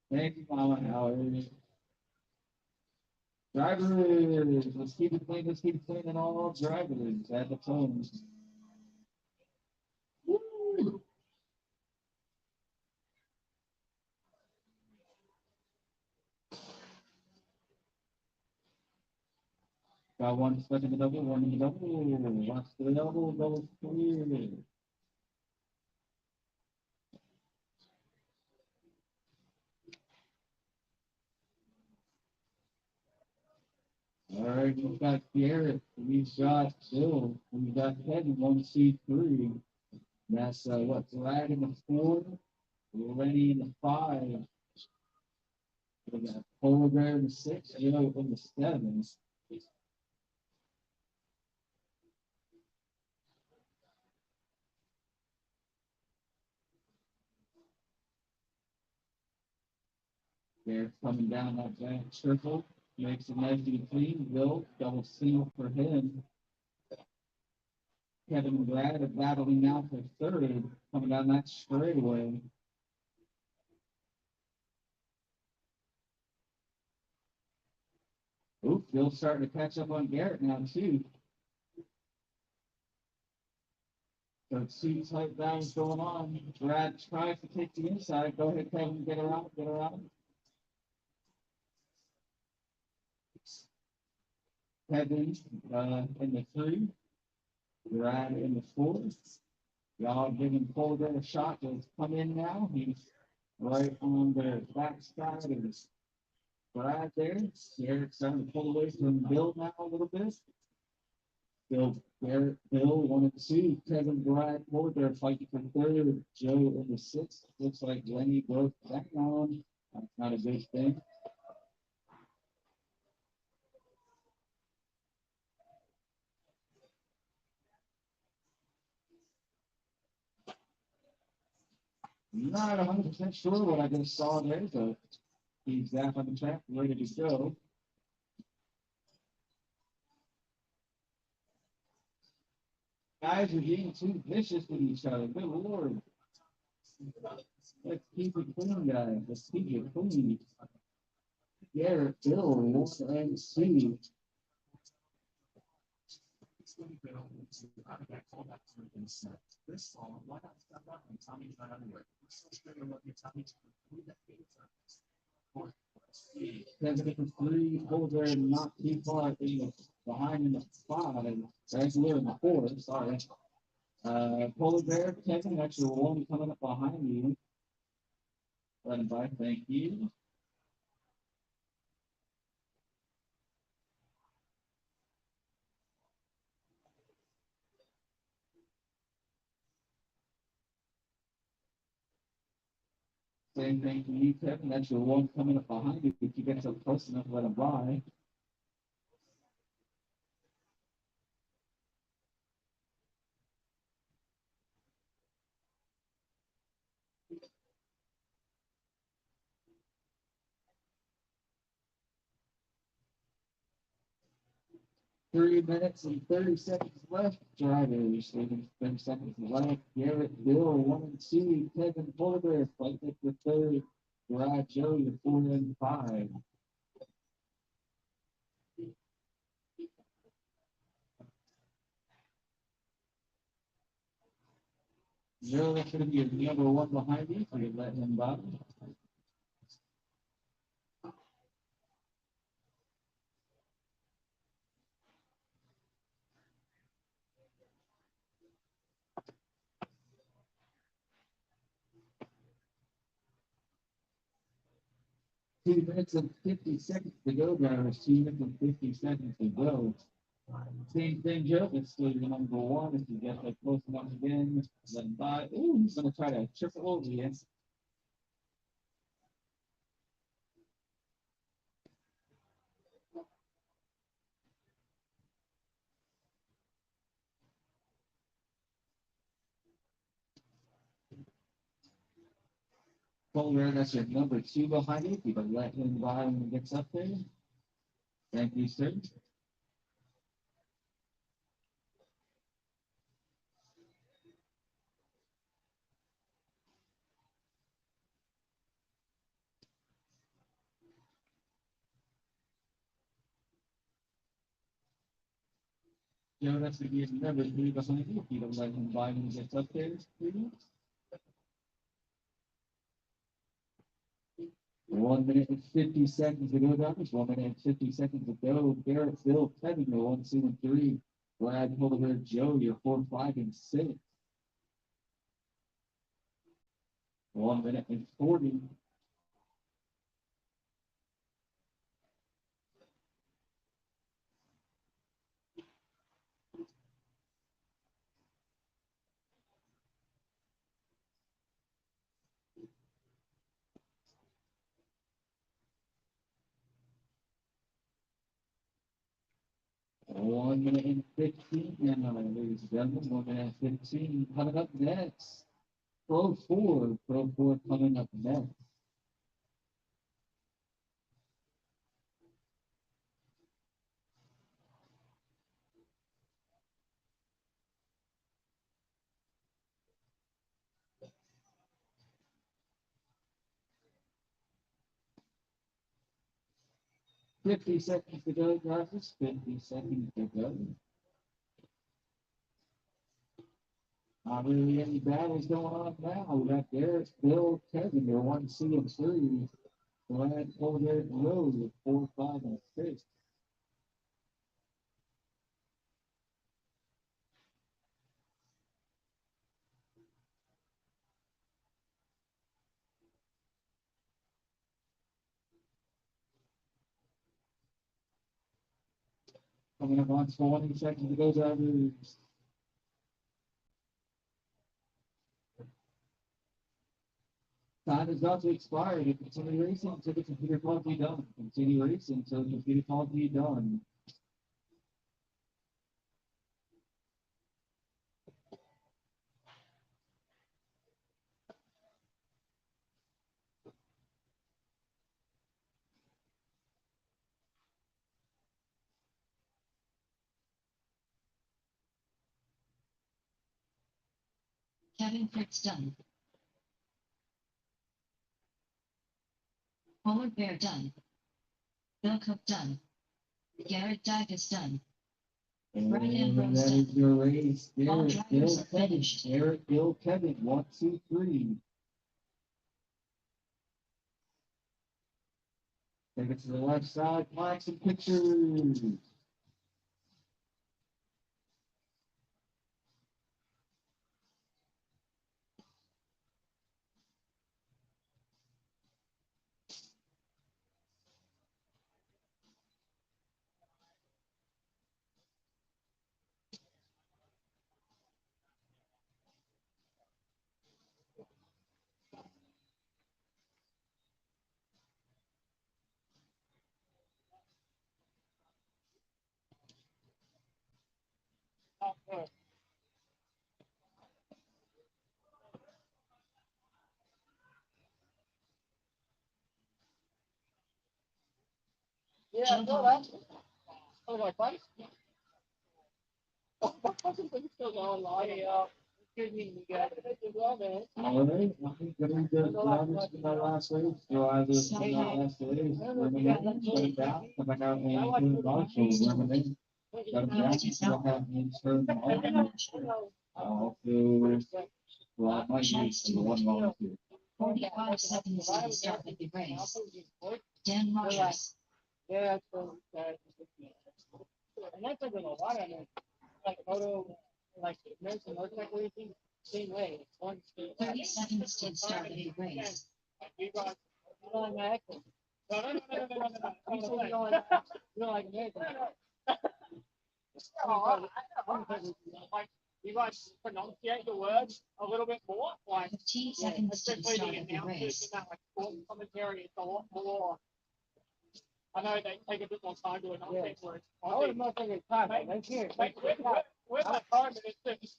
Thank you, Mama Howard. Drivers, let's keep it clean, let's keep it clean, and all drivers at the phones. Woo! Got one stuck in the double, one in the double. Watch the double, double clear. All right, we've got Garrett, we've got Bill, we've got Kevin, 1, 2, 3. That's what, Brad in the 4, Lenny in the 5. We got Polar Bear in the 6, Joe in the 7. Garrett's coming down that back circle, makes it nice and clean. Bill, double single for him. Kevin and Brad are battling now for third, coming down that straightaway. Oop, Bill's starting to catch up on Garrett now, too. So two tight rounds going on. Brad tries to take the inside. Go ahead, Kevin, get around, get around. Kevin in the 3, Brad in the 4. Y'all giving Polar a shot to come in now. He's right on the backside of his Brad there. Garrett's starting to pull away from Bill now a little bit. Bill, Garrett, Bill, 1 and 2. Kevin, Brad, Polar Bear fighting for third. Joe in the 6th. Looks like Lenny broke down. That's not a big thing. Not 100% sure what I just saw there, but he's back on the track, ready to go. Guys are being too vicious with each other. Good Lord. Let's keep it clean, guys. Let's keep it clean. Garrett, Bill, 1 and 2. Kevin for 3, Polar Bear not too far behind in the 5. Actually, in the 4, sorry. Polar Bear, Kevin, that's your 1 coming up behind you. Run by, thank you. Same thing to you, Kevin. That's your 1 coming up behind you. If you get so close enough, let him by. Three minutes and 30 seconds left. Drivers, 30 seconds left. Garrett, Bill, 1 and 2. Kevin, Polar Bear, fighting for third. Brad, Joe, you're 4 and 5. Joe, that's going to be your number 1 behind you, so you let him by. 2 minutes and 50 seconds to go, drivers. 2 minutes and 50 seconds to go. Same thing, Joe. It's still your number one. If you get like close enough again, then buy. Ooh, he's gonna try to triple over you. Fuller, that's your number two behind you. If you can let him by when he gets up there. Thank you, sir. Joe, that's gonna be his number three behind you. If you can let him by when he gets up there, please. 1 minute and 50 seconds to go, Doctors. 1 minute and 50 seconds to go. Garrett, Phil, Kevin, your 1, 2, and 3. Brad, Polar, Joe, your 4, 5, and 6. 1 minute and 40. One minute and 15 now, ladies and gentlemen. 1 minute and 15. Coming up next. Pro 4. Pro 4 coming up next. 50 seconds to go, guys. 50 seconds to go. Not really any battles going on now. We got Garrett, Bill, Kevin, your 1, 2, and 3. Brad, Polar, Joe, your 4, 5, and 6. Coming up on 20 seconds to go, drivers. Time is about to expire. You continue racing until the computer calls you done. Continue racing until the computer calls you done. Kevin Fritz done. Polar Bear done. Bill Cook done. Garrett Digas done. Brad And Ambrose that done. is your race. All Garrett, drivers Bill, are Kevin. finished. Garrett, Bill, Kevin. 1, 2, 3. Take it to the left side. Flags and pictures. Yeah, no, that's. Oh, my place. Still going live. Excuse me, you guys. Well, man. All right. I think that we did drivers for my last race. Drivers for my last race. Lemonade, shut it down. Coming out and doing Marshall. Lemonade. Shut it down. Still have me turn on. Also, well, I might use the one volunteer. 45 seconds to the start of the race. Dan Rogers. Yeah, so, and that's a lot. I mean, like moto, like American motorcycle racing, same way. It's one speed. 30 seconds to the start of the race. You got, you don't like my accent. No. You say you don't like American. Like you guys pronunciate the words a little bit more, like 15 seconds to the especially start the of the announcers race. and that like sport commentary. It's a lot more. I know they take a bit more time to enunciate words. I would have not taken time. Let's hear. We're not time, and it's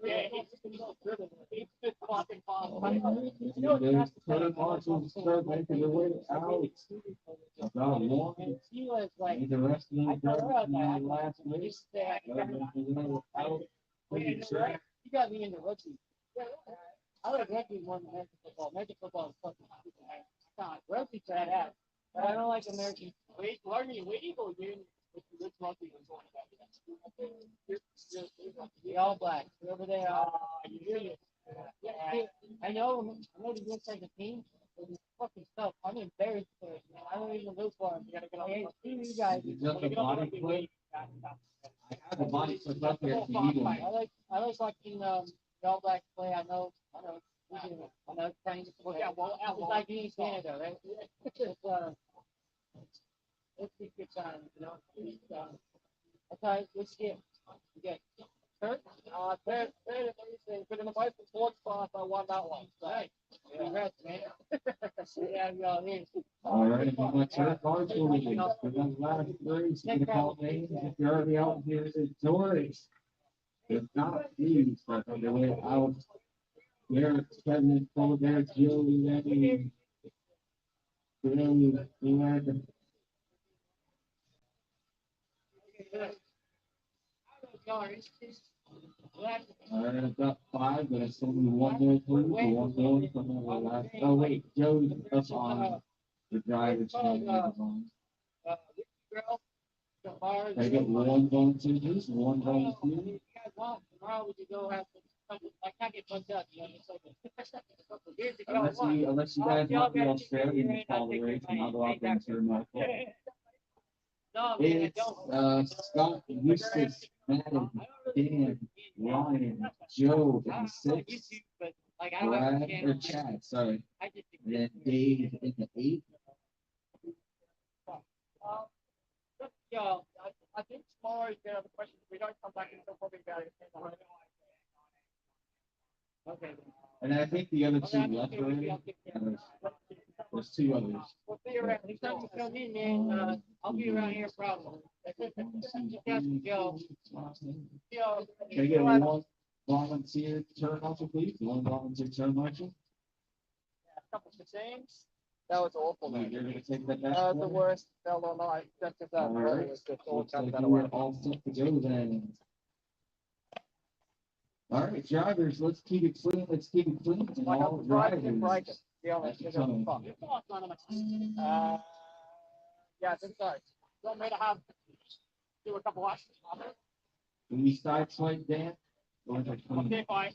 yeah, it's just fucking fun. The third marshals start making their way out. About one. He was like, And the rest of I them told her, I was in like, the last race. just that. They're making their way out. You got me into rugby. I like rugby more than American football. American football is fucking stupid. I can't. Rugby's bad ass. But I don't like American. Wait, learning league or you? Which rugby was on the All Blacks. Over there. Yeah, I know the good second team. It's fucking stuff. I'm embarrassed for it, man. I don't even root for them. You gotta get on. You guys. Is that the body play? I have a body clip up there if you need one. I like watching the All Blacks play. I know. It's trying to it's like being in Canada, right? It's a good time, you know. Okay, let's get. Okay. Third, but in the most sports class, I won that one. So, hey, congrats, man. Yeah, All right, how much her cards will be? For the last race, you can call names if you're already out here. It's Doris. If not, these are on their way out. There's Kevin, Paul, there's Joey, Lenny, Billy, and I've got five, but it's only one more, please. One more from the last. Oh, wait, Joey's up on the driver's side. I get one going to this, one going to. Tomorrow we could go have I can't get bugged up, you know. Unless you guys want the Australian to call the race, and I'll go out there and serve my call. No, It's Scott, Eustace, Madden, Dan, Ryan, Joe in the sixth, Brad, or Chad, sorry. And then Dave in the eighth. Yeah, I think tomorrow is the question. We don't come back until probably about okay. And I think the other two left already. There's two others. We'll be around. Next time you come in, man, I'll be around here probably. Yo. Can I get one volunteer turn marshal, please? One volunteer turn marshal? A couple of things. That was awful, man. You're gonna take that back? That was the worst fell all night. That's just that. All right. Was just all Looks like cut that we're away. all set to go then. All right, drivers, let's keep it clean. Let's keep it clean. And Like all I'm driving drivers. and braking. Yeah, That's that's coming. fun. Yeah, I think so. You want me to have do a couple laps? Can we start swipe Dan? Or is it I'll see clean? if I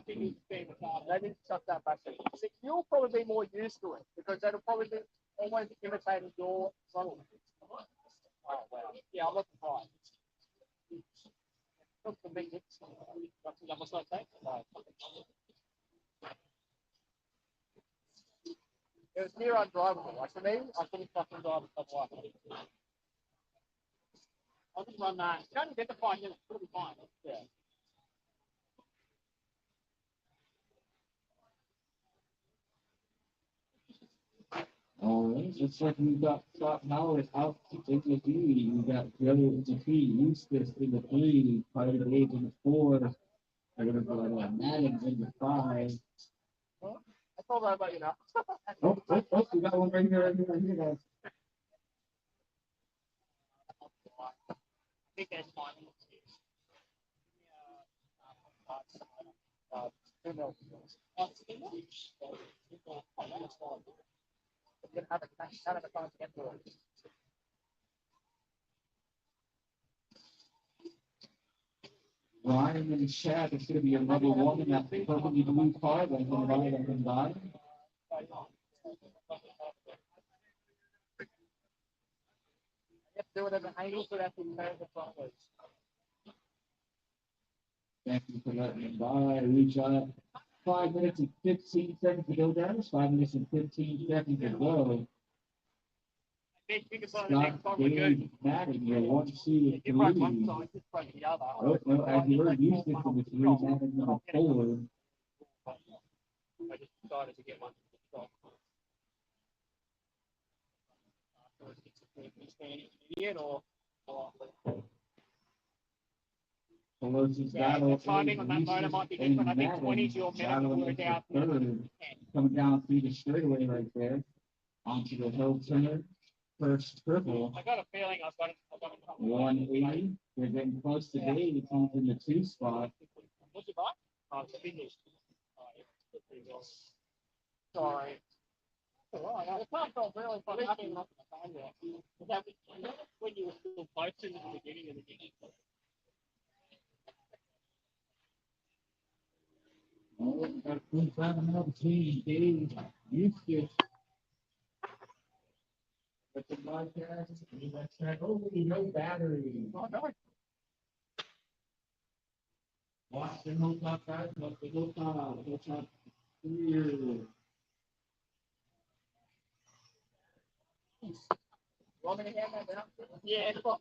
think he's being they didn't shut that back there. See, you'll probably be more used to it because that'll probably be almost imitating your throttle. Oh, wow. Yeah, I'm looking fine. Look for me. That must not take. It was near undrivable. Like for me, I couldn't fucking drive a couple of I'll just run that. You don't get the 5 minutes, it'll be fine. Yeah. All right, looks like we've got Scott Howard out in the D. We got Joe in the P, Eustace in the 3, Carter Age in the 4. We're gonna go Madden in the 5. I told that about you now. Oh, we got one right here, guys. I think that's fine. Ryan in the chat is going to be another one in that perfectly blue car. Let him buy, let him buy. Do whatever angle so that we turn the front ways. Thank you for letting him buy. We got 5 minutes and 15 seconds to go down. 5 minutes and 15 seconds to go. Scott Dave Madden, your 1, 2, You run 3. one side, just run the other. Oh, no, as you were used to the 3 Madden number 4. I just decided to get one. Idiot or Pelosi's yeah, battle. the timing on that motor might be different. I think Madden 20 to your minute battling will work for out. third, coming down through the straightaway right there, onto the hill turn. First triple, I got a feeling I've got it. 180. They're getting close to Dave. He's in the 2 spot. What's your bike? Oh, it's finished. Oh, yeah. Sorry. Alright, the car felt really fun. I didn't know the time yet. But that was when you were still posting at the beginning of the game. Oh, got a 25 between Dave Eustace. But the podcast, that's that. Oh, no battery. Oh, no. Watch the whole top guys, watch the whole top here. You want me to hand that down? Yeah, fuck.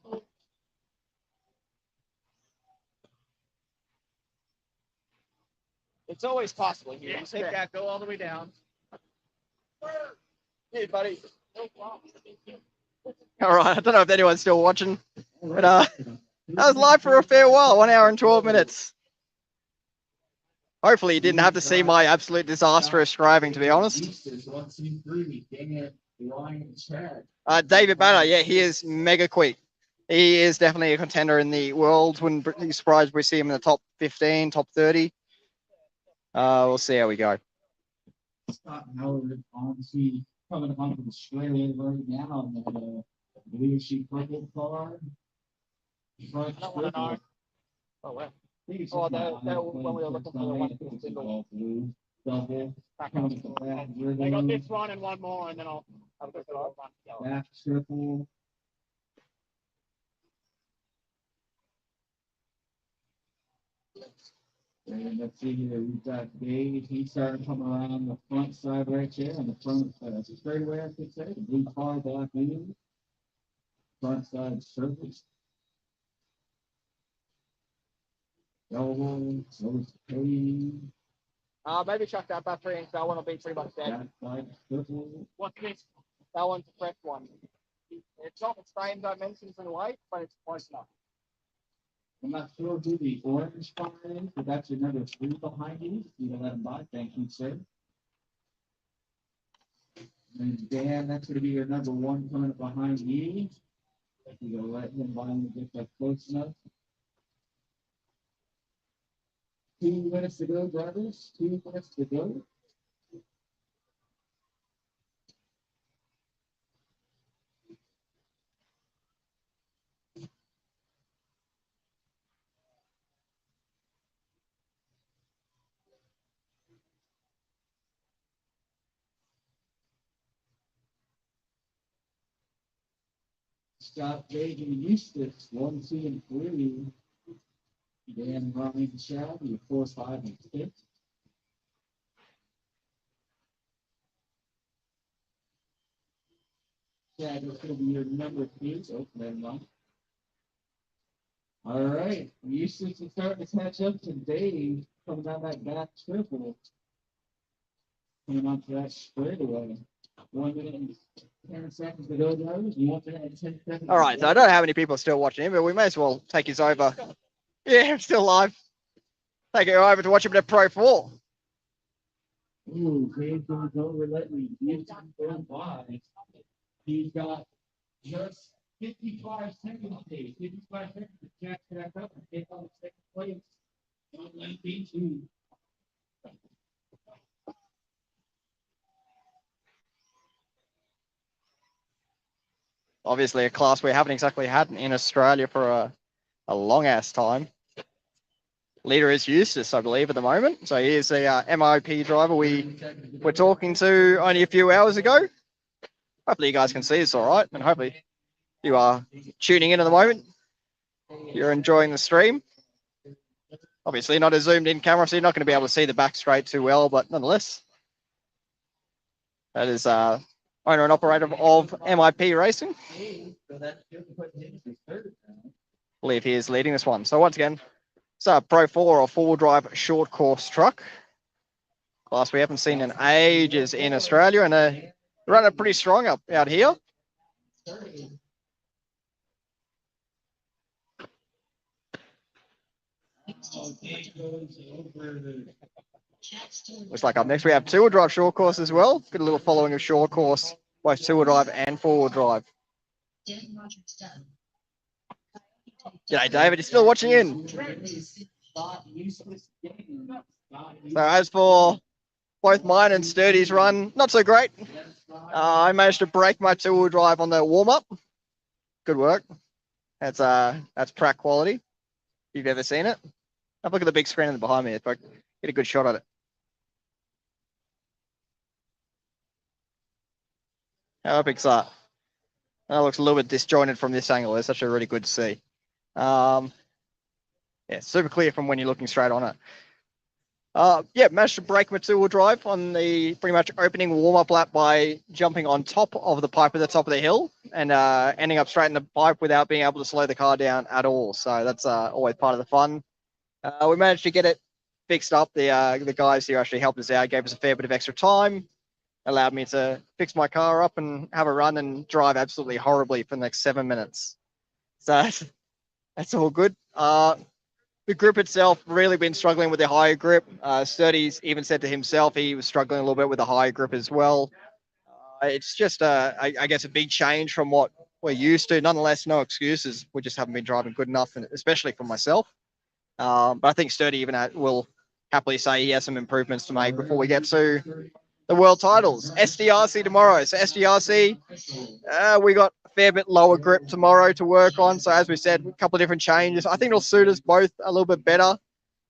It's always possible here. You take that, go all the way down. Hey, buddy. No problem. All right, I don't know if anyone's still watching, but that was live for a fair while, 1 hour and 12 minutes. Hopefully you didn't have to see my absolute disastrous driving, to be honest. David Banner, yeah, he is mega quick. He is definitely a contender in the world. Wouldn't be surprised if we see him in the top 15, top 30. We'll see how we go. Scott Howard honestly coming onto the straightaway right now in that blue sheet purple car. Front I don't want to know. Oh, well. Oh, that when we were looking for the one single. Double. I got this one and one more, and then I'll look at all one. Back triple. And let's see here, we've got Dave. He's starting to come around the front side right there, on the front straightaway, I should say. The blue car, black wheels. Front side surface. Double, so Cody. Maybe chuck that battery in, that one will be pretty much dead. Back side triple. What's this? That one's a fresh one. It's not the same dimensions and weight, but it's close enough. I'm not sure who the orange car is, but that's your number 3 behind you. You can let him by. Thank you, sir. And Dan, that's going to be your number 1 coming up behind you. You're going to let him by and get that close enough. 2 minutes to go, drivers. 2 minutes to go. Scott Reagan Eustace, 1, 2, and 3. Dan Ryan Chow, your 4, 5, and 6. Chad, that's going to be your number 3. Oh, never mind. All right. Eustace is starting to catch up to Dave coming down that back triple. Coming onto that straightaway. 1 minute and 10 seconds to go, drivers. 1 minute and 10 seconds. All right, so I don't know how many people are still watching him, but we may as well take his over. Yeah, I'm still live. Take it over to watch a bit of Pro 4. Ooh, Dave's going to go relentlessly. He's going by. He's got just 55 seconds, Dave. 55 seconds to catch back up and take on the second place. On 19-2. Obviously, a class we haven't exactly had in Australia for a long ass time. Leader is Eustace, I believe, at the moment. So he is the MIP driver we were talking to only a few hours ago. Hopefully you guys can see this all right, and hopefully you are tuning in at the moment. You're enjoying the stream. Obviously not a zoomed in camera, so you're not going to be able to see the back straight too well, but nonetheless, that is owner and operator of MIP Racing. Believe he is leading this one. So once again, it's a Pro 4 or four-wheel drive short course truck. Class we haven't seen in ages in Australia, and they're running pretty strong up out here. Looks like up next we have two-wheel drive short course as well. Good little following of short course, both two-wheel drive and four-wheel drive. G'day, David. You're still watching in. So as for both mine and Sturdy's run, not so great. I managed to break my two-wheel drive on the warm-up. Good work. That's track quality. If you've ever seen it. Have a look at the big screen behind me. If I get a good shot at it. How big's that? That looks a little bit disjointed from this angle. It's actually really good to see. Yeah, super clear from when you're looking straight on it. Yeah, managed to break my two-wheel drive on the pretty much opening warm-up lap by jumping on top of the pipe at the top of the hill and ending up straight in the pipe without being able to slow the car down at all. So that's always part of the fun. We managed to get it fixed up. The guys here actually helped us out, gave us a fair bit of extra time, allowed me to fix my car up and have a run and drive absolutely horribly for the next 7 minutes. So that's all good. The grip itself really been struggling with the higher grip. Sturdy's even said to himself he was struggling a little bit with the higher grip as well. It's just, I guess, a big change from what we're used to. Nonetheless, no excuses. We just haven't been driving good enough, and especially for myself. But I think Sturdy even will happily say he has some improvements to make before we get to the world titles. SDRC tomorrow. So SDRC, we got a fair bit lower grip tomorrow to work on. So as we said, a couple of different changes. I think it'll suit us both a little bit better.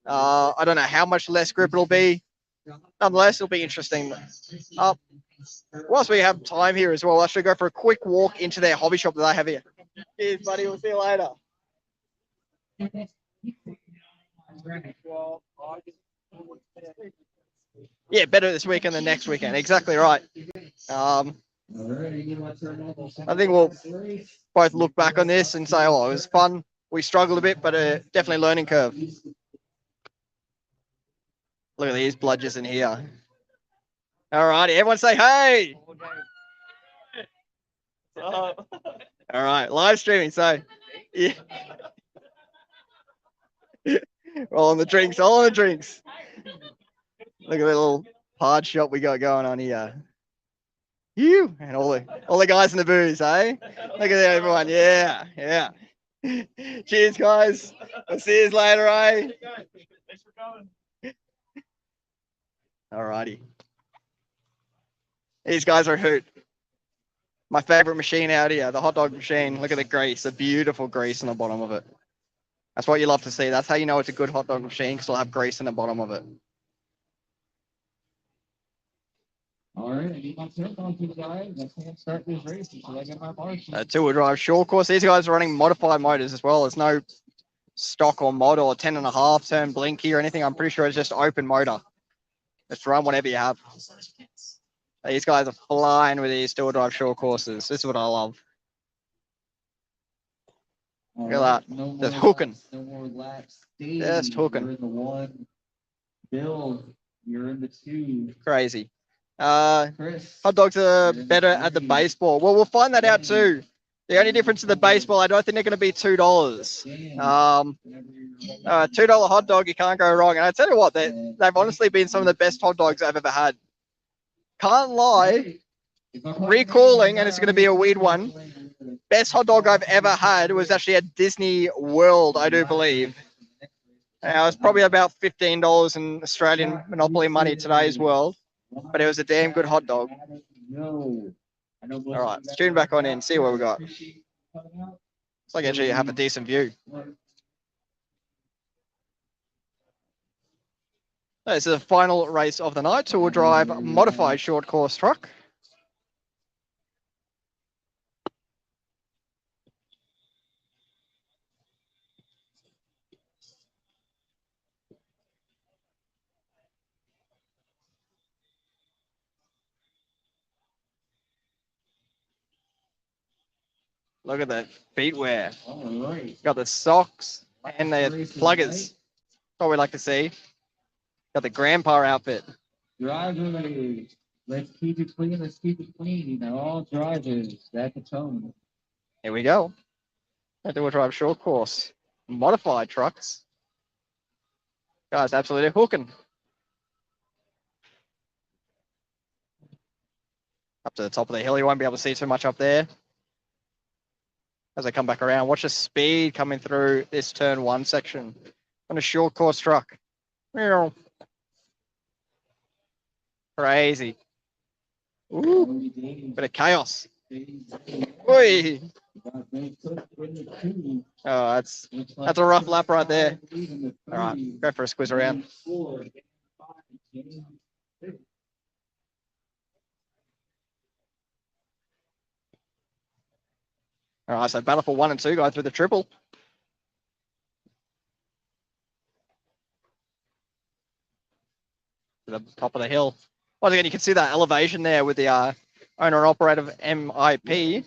I don't know how much less grip it'll be. Nonetheless, it'll be interesting. Whilst we have time here as well, I should go for a quick walk into their hobby shop that they have here. Cheers, buddy. We'll see you later. Yeah, better this weekend than next weekend. Exactly right. I think we'll both look back on this and say, oh, it was fun. We struggled a bit, but definitely learning curve. Look at these bludgers in here. All righty, everyone say hey. All right, live streaming. So, yeah. All on the drinks, all on the drinks. Look at the little hard shot we got going on here. You and all the guys in the booze, eh? Look at that, everyone. Yeah, yeah. Cheers, guys. I'll see you later, eh? Thanks for coming. Alrighty. These guys are a hoot. My favorite machine out here, the hot dog machine. Look at the grease, the beautiful grease on the bottom of it. That's what you love to see. That's how you know it's a good hot dog machine, because it'll have grease in the bottom of it. All right, I need my tip on to the guys. I can't start this race until I get my marshal. Two-wheel drive short course. These guys are running modified motors as well. There's no stock or mod or 10.5 turn blinky or anything. I'm pretty sure it's just open motor. Just run whatever you have. These guys are flying with these two-wheel drive short courses. This is what I love. Look at that. No Just more hooking. laps, no more laps. Just hooking. You're in the one. Bill, you're in the two. Crazy. Chris, Hot dogs are better at the baseball. Well, we'll find that out too. The only difference in the baseball, I don't think they're going to be $2. $2 hot dog, you can't go wrong. And I tell you what, they've honestly been some of the best hot dogs I've ever had. Can't lie. Recalling, and it's going to be a weird one. Best hot dog I've ever had was actually at Disney World, I do believe. It was probably about $15 in Australian Monopoly money today's world, but it was a damn good hot dog. All right, let's tune back on in, see what we got. Looks like actually you have a decent view. This is the final race of the night, two-wheel drive modified short course truck. Look at that feet wear. All right. Got the socks and the pluggers. That's what we like to see. Got the grandpa outfit. Drivers, let's keep it clean. Let's keep it clean. They're all drivers. That's the tone. Here we go. Outdoor drive short course. Modified trucks. Guys, absolutely hooking. Up to the top of the hill. You won't be able to see too much up there. As I come back around, watch the speed coming through this turn 1 section on a short course truck. Meow. Crazy. Ooh, bit of chaos. Oi. Oh, that's a rough lap right there. All right, go for a squeeze around. All right, so battle for 1 and 2 going through the triple. To the top of the hill. Once again, you can see that elevation there with the owner and operator of MIP.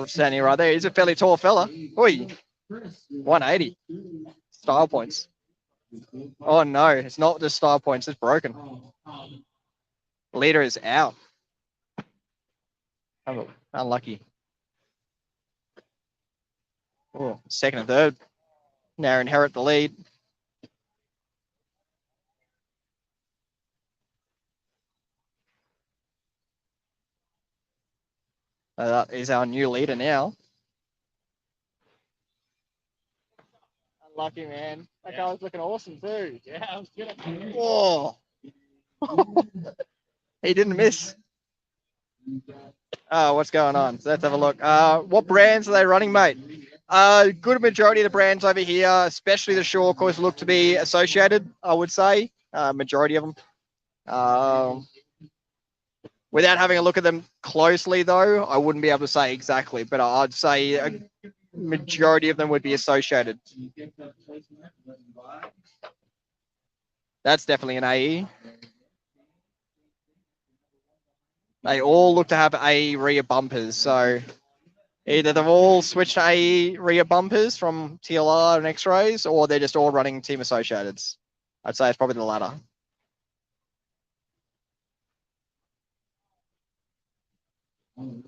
Standing right there. He's a fairly tall fella. Oi, 180. Style points. Oh no, it's not just style points, it's broken. Leader is out. Oh, unlucky. Oh, second and third. Now inherit the lead. That is our new leader now. Unlucky, man. That guy was looking awesome too. Yeah, I was good. Oh. He didn't miss. What's going on? So let's have a look. What brands are they running, mate? Good majority of the brands over here, especially the short course, look to be associated, I would say. Majority of them. Without having a look at them closely, though, I wouldn't be able to say exactly, but I'd say a majority of them would be associated. That's definitely an AE. They all look to have AE rear bumpers, so either they've all switched to AE rear bumpers from TLR and X-rays, or they're just all running team associateds. I'd say it's probably the latter. One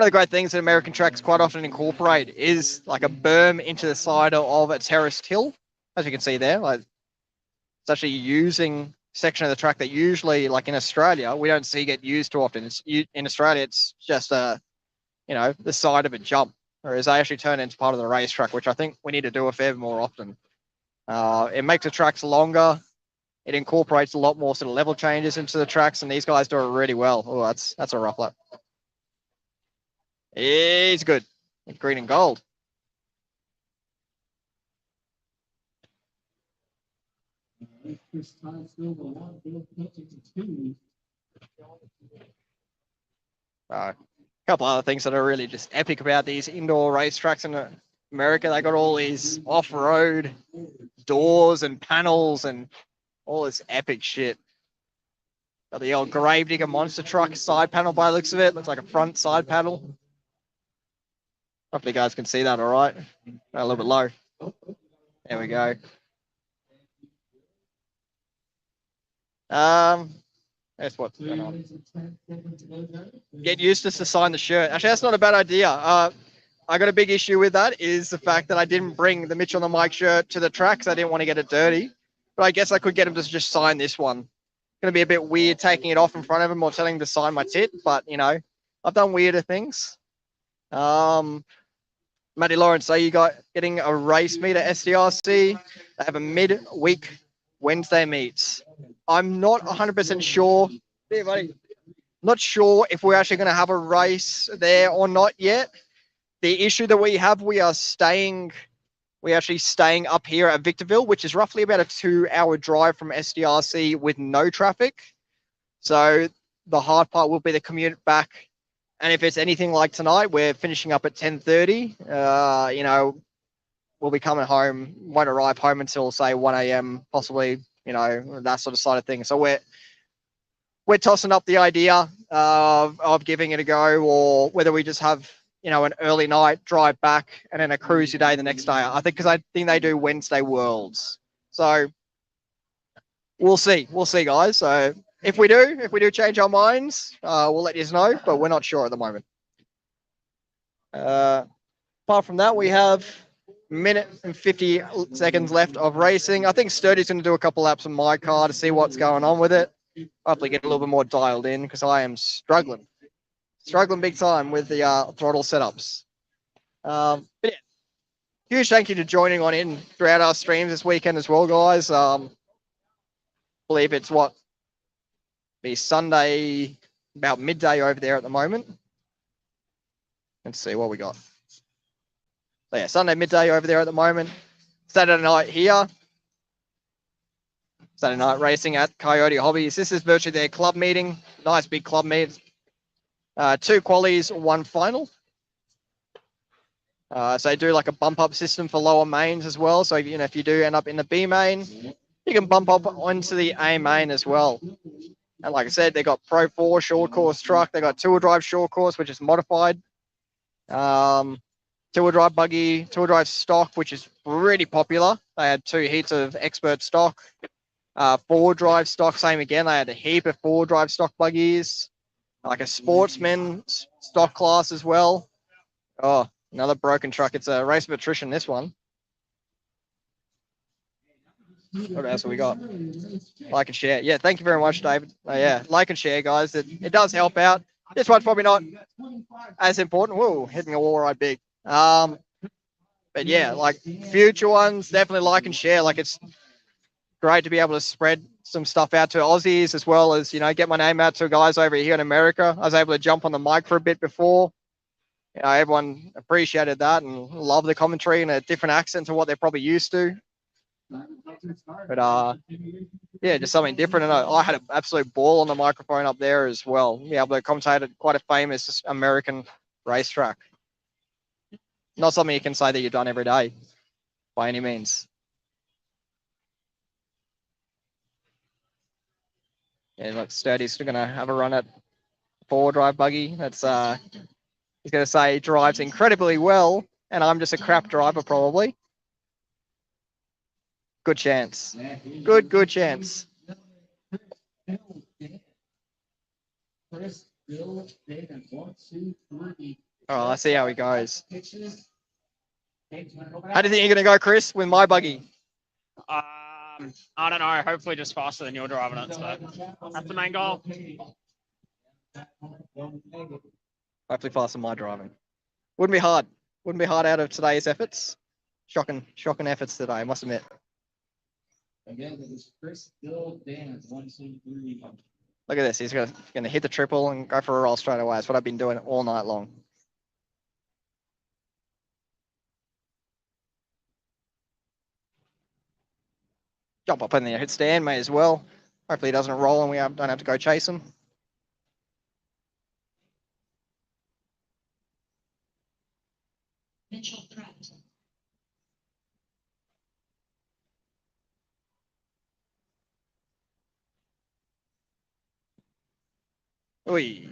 of the great things that American tracks quite often incorporate is like a berm into the side of a terraced hill, as you can see there. Like it's actually using section of the track that usually, like in Australia, we don't see get used too often. In Australia, it's just the side of a jump, whereas they actually turn into part of the racetrack, which I think we need to do a fair bit more often. It makes the tracks longer. It incorporates a lot more sort of level changes into the tracks, and these guys do it really well. Oh, that's a rough lap. He's good. Green and gold. A couple other things that are really just epic about these indoor racetracks in America. They got all these off-road doors and panels and all this epic shit. Got the old Gravedigger monster truck side panel by the looks of it. Looks like a front side panel. Hopefully you guys can see that all right. A little bit low. There we go. That's what's going on. Get Eustace to sign the shirt. Actually, that's not a bad idea. I got a big issue with that is the fact that I didn't bring the Mitch on the Mic shirt to the track because I didn't want to get it dirty. But I guess I could get him to just sign this one. It's going to be a bit weird taking it off in front of him or telling him to sign my tit, but, I've done weirder things. Matty Lawrence, so you got getting a race meet at SDRC. They have a mid-week Wednesday meets. I'm not 100% sure. There, buddy. Not sure if we're actually going to have a race there or not yet. The issue that we have, we're actually staying up here at Victorville, which is roughly about a 2-hour drive from SDRC with no traffic. So the hard part will be the commute back. And if it's anything like tonight, we're finishing up at 10:30. We'll be coming home, won't arrive home until say 1 a.m., possibly, you know, that sort of side of things. So we're tossing up the idea of giving it a go, or whether we just have, you know, an early night drive back and then a cruisy day the next day. I think, because I think they do Wednesday Worlds. So we'll see, guys. So if we do change our minds, we'll let you know, but we're not sure at the moment. Apart from that, we have minute and 50 seconds left of racing. I think Sturdy's going to do a couple laps on my car to see what's going on with it. Hopefully get a little bit more dialed in, because I am struggling big time with the throttle setups. But yeah, huge thank you to joining on in throughout our streams this weekend as well, guys. Believe it's be Sunday about midday over there at the moment. Let's see what we got. So yeah, Sunday midday over there at the moment. Saturday night here. Saturday night racing at Coyote Hobbies. This is virtually their club meeting. Nice big club meet. 2 qualies, 1 final. So they do like a bump up system for lower mains as well. So, you know, if you do end up in the B main, you can bump up onto the A main as well. And like I said, they got Pro 4 short course truck. They got 2-wheel drive short course, which is modified. 2-wheel drive buggy, 2-wheel drive stock, which is really popular. They had 2 heats of expert stock. 4-wheel drive stock, same again. They had a heap of 4-wheel drive stock buggies. Like a sportsman stock class as well. Oh, another broken truck. It's a race of attrition, this one. What else have we got? Like and share. Yeah, thank you very much, David. Yeah, like and share, guys. It does help out. This one's probably not as important. Whoa, hitting a wall right big. But yeah, like future ones, definitely like and share. Like, it's great to be able to spread some stuff out to Aussies, as well as, you know, get my name out to guys over here in America. I was able to jump on the mic for a bit before. You know, everyone appreciated that and loved the commentary in a different accent to what they're probably used to. But yeah, just something different. And I had an absolute ball on the microphone up there as well. Be able to commentate at quite a famous American racetrack. Not something you can say that you've done every day by any means. Yeah, look, Sturdy's going to have a run at 4-wheel drive buggy. That's he's going to say he drives incredibly well, and I'm just a crap driver probably. Good chance. Good chance. Oh, let's see how he goes. How do you think you're going to go, Chris, with my buggy? I don't know. Hopefully just faster than you're driving it. So that's the main goal. Hopefully faster than my driving. Wouldn't be hard. Wouldn't be hard out of today's efforts. Shocking efforts today, I must admit. Again, it was Chris, Bill, Dan, 1, 2, 3. Look at this. He's going to hit the triple and go for a roll straight away. That's what I've been doing all night long. Jump up in there, hit stand, may as well. Hopefully he doesn't roll and we don't have to go chase him. Mitchell threat. Oi.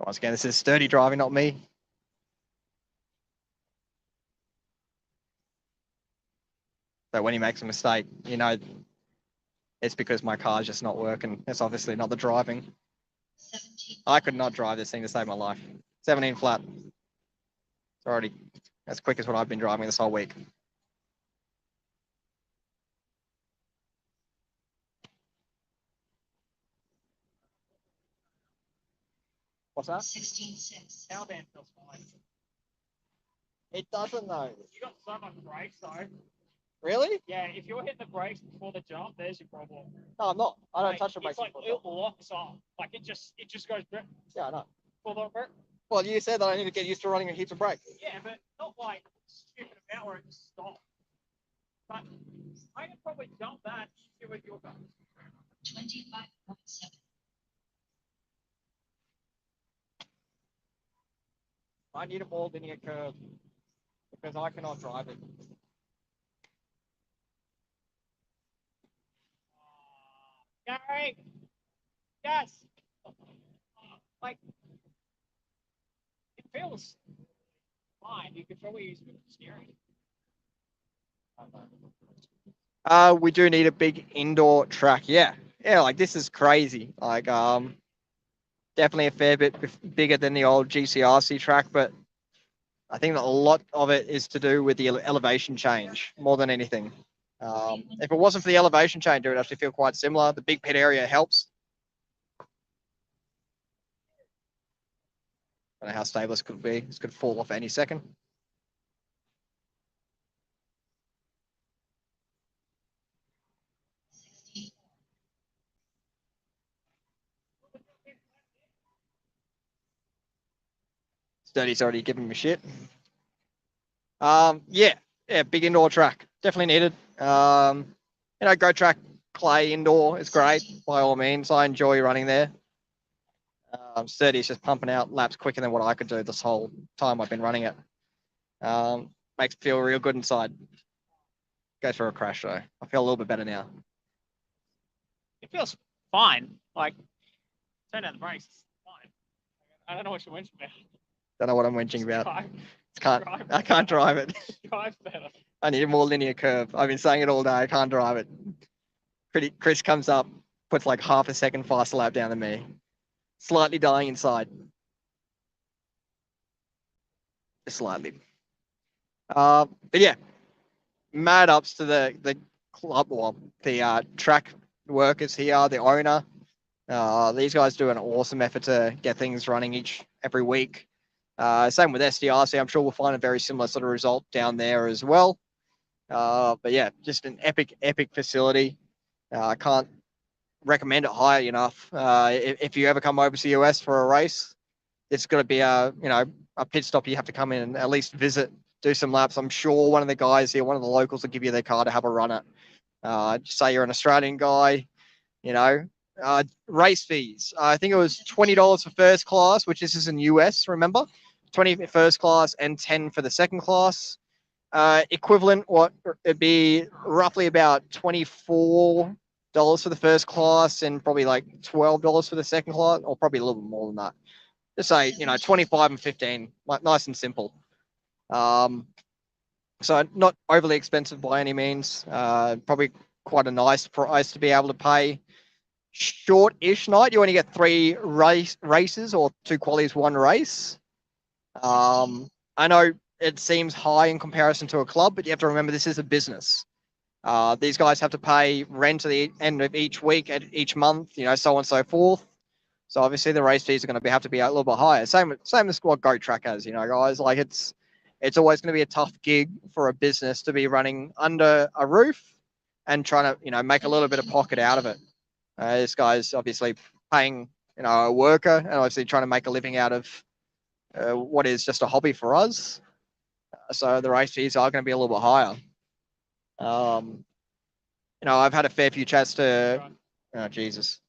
Once again, this is Sturdy driving, not me. So when he makes a mistake, you know, it's because my car's just not working. It's obviously not the driving. 17. I could not drive this thing to save my life. 17 flat. It's already as quick as what I've been driving this whole week. What's that? 16.6. How band feels fine. It doesn't though. You got so much brakes though. Really? Yeah, if you're hitting the brakes before the jump, there's your problem. No, I'm not. I don't Like, touch the brakes. It's like it locks off. Like it just goes grip. Yeah, I know. Full on grip. Well, you said that I need to get used to running a heaps of brakes. Yeah, but not like stupid amount where it just stops. But I could probably jump that easier with your gun. 25.7. I need a more linear curve because I cannot drive it. Gary. Yes. Like it feels fine. You could probably use it with steering. We do need a big indoor track. Yeah. Yeah, like this is crazy. Like definitely a fair bit bigger than the old GCRC track, but I think that a lot of it is to do with the elevation change more than anything. If it wasn't for the elevation change, it would actually feel quite similar. The big pit area helps. I don't know how stable this could be. This could fall off any second. Sturdy's already giving me shit. Yeah, big indoor track. Definitely needed. Go track clay indoor is great by all means. I enjoy running there. Sturdy's just pumping out laps quicker than what I could do this whole time I've been running it. Makes it feel real good inside. Goes for a crash though. I feel a little bit better now. It feels fine. Like turn down the brakes. It's fine. I don't know what you're whinging about. Don't know what I'm whinging about. Drive. I can't drive it. Drive better. I need a more linear curve. I've been saying it all day. I can't drive it. Chris comes up, puts like half a second faster lap down than me. Slightly dying inside. Just slightly. But yeah, mad ups to the club or the track workers here, the owner. These guys do an awesome effort to get things running every week. Same with SDRC. I'm sure we'll find a very similar sort of result down there as well. But yeah, just an epic facility. I can't recommend it highly enough. If you ever come over to the US for a race, it's going to be a pit stop. You have to come in and at least visit, do some laps. I'm sure one of the guys here, one of the locals, will give you their car to have a run at. Just say you're an Australian guy, race fees. I think it was $20 for first class, which this is in US, remember? 20 for first class and 10 for the second class. Equivalent, what it'd be roughly about $24 for the first class and probably like $12 for the second class, or probably a little bit more than that. Just say, 25 and 15, like nice and simple. So not overly expensive by any means. Probably quite a nice price to be able to pay. Short-ish night. You only get 3 races or 2 qualies, 1 race. I know it seems high in comparison to a club, but you have to remember this is a business. These guys have to pay rent at the end of each week, at each month, so on and so forth. So obviously the race fees are going to have to be a little bit higher. Same as what Goat Track has, guys. Like it's always going to be a tough gig for a business to be running under a roof and trying to, make a little bit of pocket out of it. This guy's obviously paying, a worker and obviously trying to make a living out of what is just a hobby for us. So the race fees are going to be a little bit higher. I've had a fair few chats to, oh, Jesus.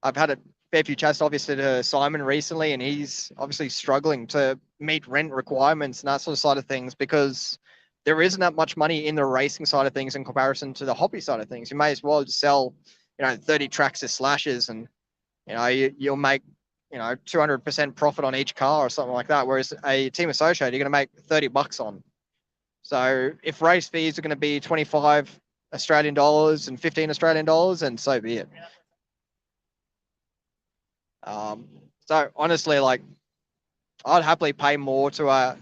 I've had a fair few chats, obviously, to Simon recently, and he's obviously struggling to meet rent requirements and that sort of side of things because there isn't that much money in the racing side of things in comparison to the hobby side of things. You may as well just sell, 30 tracks as slashes and, you'll make, 200% profit on each car or something like that. Whereas a team associated, you're going to make $30 on. So if race fees are going to be 25 Australian dollars and 15 Australian dollars, and so be it. So honestly, like I'd happily pay more to a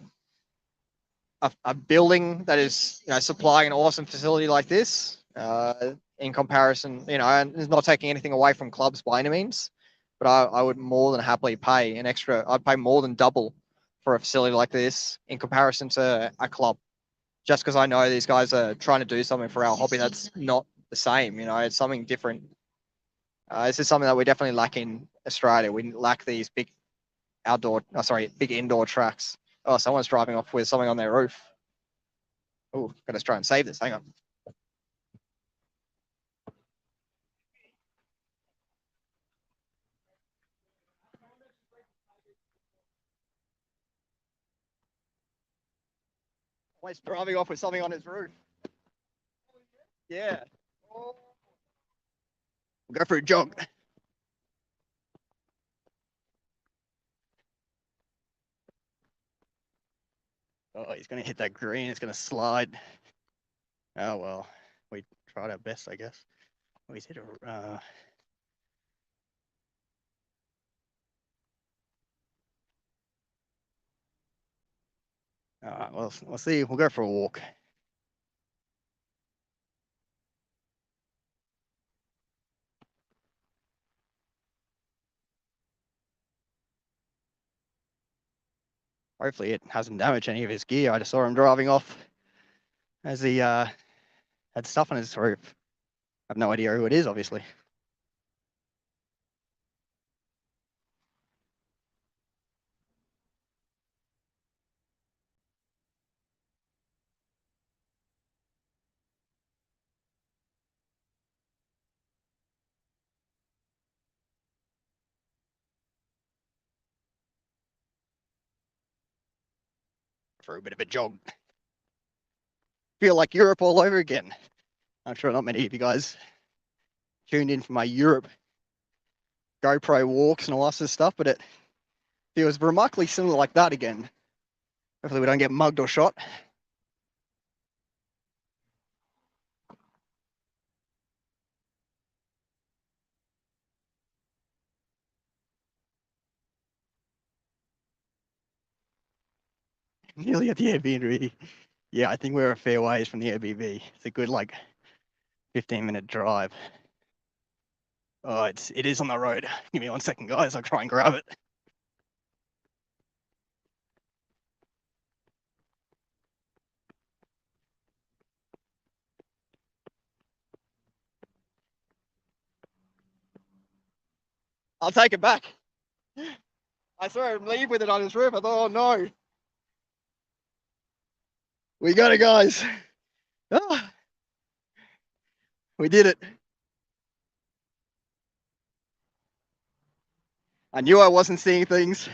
building that is, supplying an awesome facility like this, in comparison, and it's not taking anything away from clubs by any means, but I would more than happily pay an extra. I'd pay more than double for a facility like this in comparison to a club, just because I know these guys are trying to do something for our hobby that's not the same. It's something different. This is something that we definitely lack in Australia. We lack these big indoor tracks. Oh, someone's driving off with something on their roof. Oh, got to try and save this. Hang on. Always driving off with something on his roof. Yeah. We'll go for a jog. Oh, he's going to hit that green. It's going to slide. Oh, well. We tried our best, I guess. Oh, he's hit a... All right, well, we'll see. We'll go for a walk. Hopefully it hasn't damaged any of his gear. I just saw him driving off as he had stuff on his roof. I have no idea who it is, obviously. For a bit of a jog. Feel like Europe all over again. I'm sure not many of you guys tuned in for my Europe GoPro walks and all that sort of stuff, but it feels remarkably similar like that again. Hopefully we don't get mugged or shot. Nearly at the Airbnb. Yeah, I think we're a fair ways from the Airbnb. It's a good 15-minute drive. Oh, it is on the road. Give me 1 second, guys. I'll try and grab it. I'll take it back. I saw him leave with it on his roof. I thought, oh no. We got it, guys. Oh, we did it. I knew I wasn't seeing things.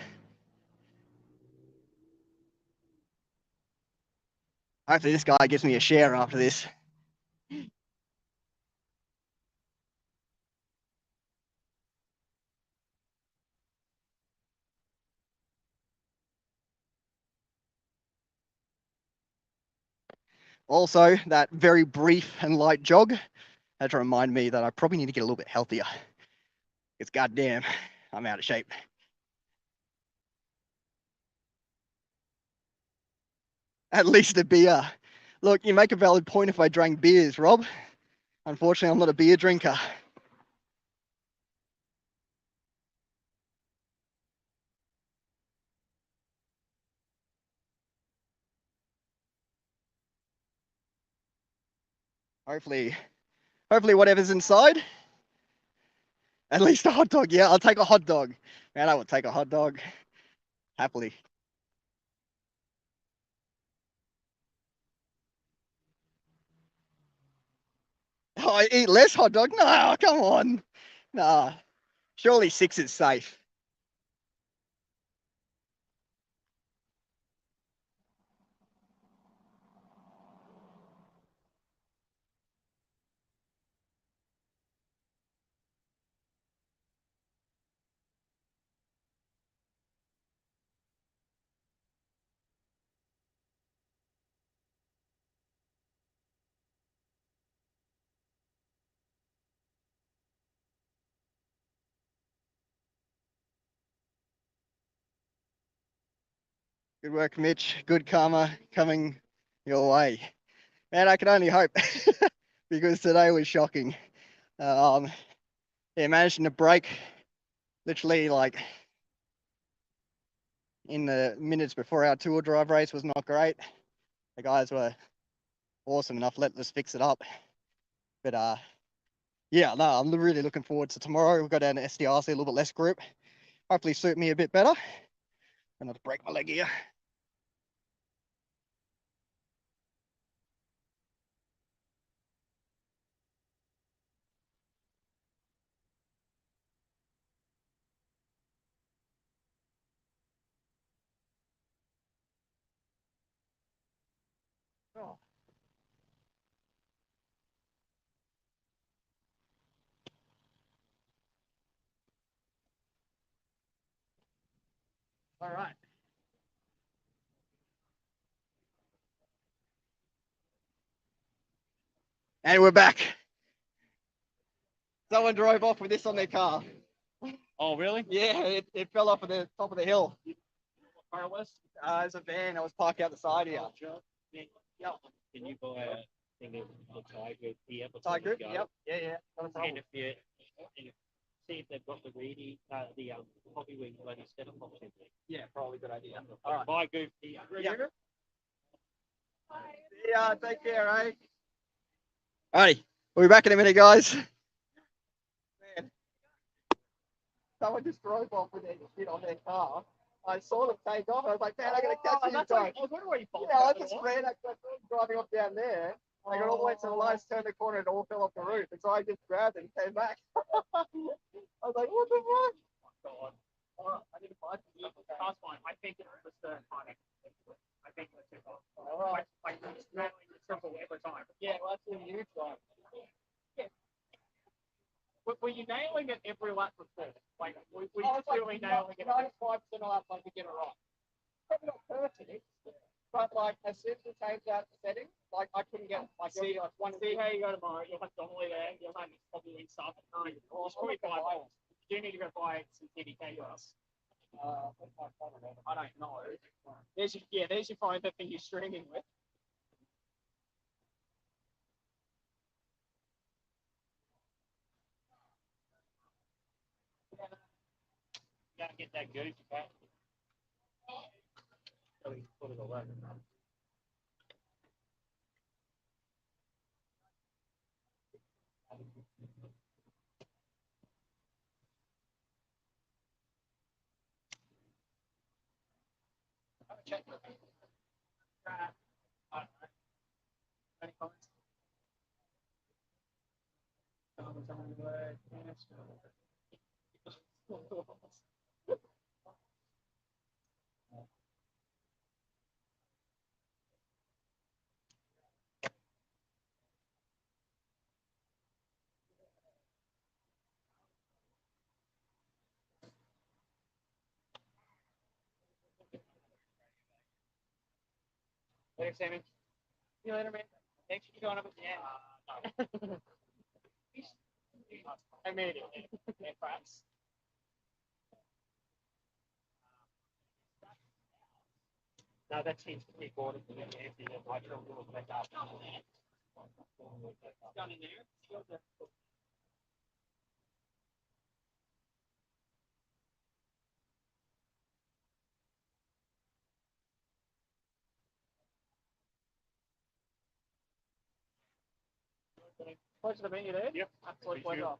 Hopefully this guy gives me a share after this. Also, that very brief and light jog had to remind me that I probably need to get a little bit healthier. Because goddamn, I'm out of shape. At least a beer. Look, you make a valid point if I drank beers, Rob. Unfortunately, I'm not a beer drinker. Hopefully whatever's inside. At least a hot dog. Yeah, I'll take a hot dog. Man, I would take a hot dog. Happily. Oh, I eat less hot dog? No, come on. Nah. Surely 6 is safe. Good work, Mitch. Good karma coming your way. Man, I can only hope because today was shocking. Yeah, managing to break literally in the minutes before our tour drive race was not great. The guys were awesome enough, let us fix it up. But yeah, no, I'm really looking forward to tomorrow. We've got down to SDRC, a little bit less group. Hopefully suit me a bit better. And not break my leg here. All right. And we're back. Someone drove off with this on their car. Oh, really? Yeah, it fell off at the top of the hill. What car it was? It's a van. I was parked out the side here. Yeah. Can you buy a thing of the Tiger here? before Tiger? you go? Yep. Yeah. Not a And problem. if you see if they've got the reedy, the hobby wing bloody center box in there. Yeah, probably a good idea. All right. Buy goofy. Yeah. Yeah, take care, eh? Alrighty. We'll be back in a minute, guys. Man. Someone just drove off with their shit on their car. I saw them take off. I was like, man, I gotta catch you guys. I was wondering where you Yeah, I just ran. I was driving off down there. I got all the way to the lights, turned the corner, and it all fell off the roof. And so I just grabbed it and came back. I was like, what the fuck? God. I didn't buy it. That's fine. I think it was the panic. I think it was too far. Like just nailing the triple every time. Yeah, well, that's a huge one. Were you nailing it every lap before? Like, were you I was like, really nailing it? 95% of that, like, to get it right. Probably not perfect, but like, as soon as we changed out the settings, like, I couldn't get, like, See, like one see how you go tomorrow. You'll have Donnelly there. You'll have probably stuff at home. Just probably buy one. You do need to go buy some TDK glass. I don't know. There's your phone, that thing you're streaming with. You gotta get that goofy back. So we can put it away. Check. Any comments? Later, Sammy. See you later, man. Thanks for going up at the end. I made it. Yeah, perhaps. No, that seems to be going to be empty. I don't know if that's out. Down in there. Pleasure to meet you there. Yep. Absolute Meet pleasure. you.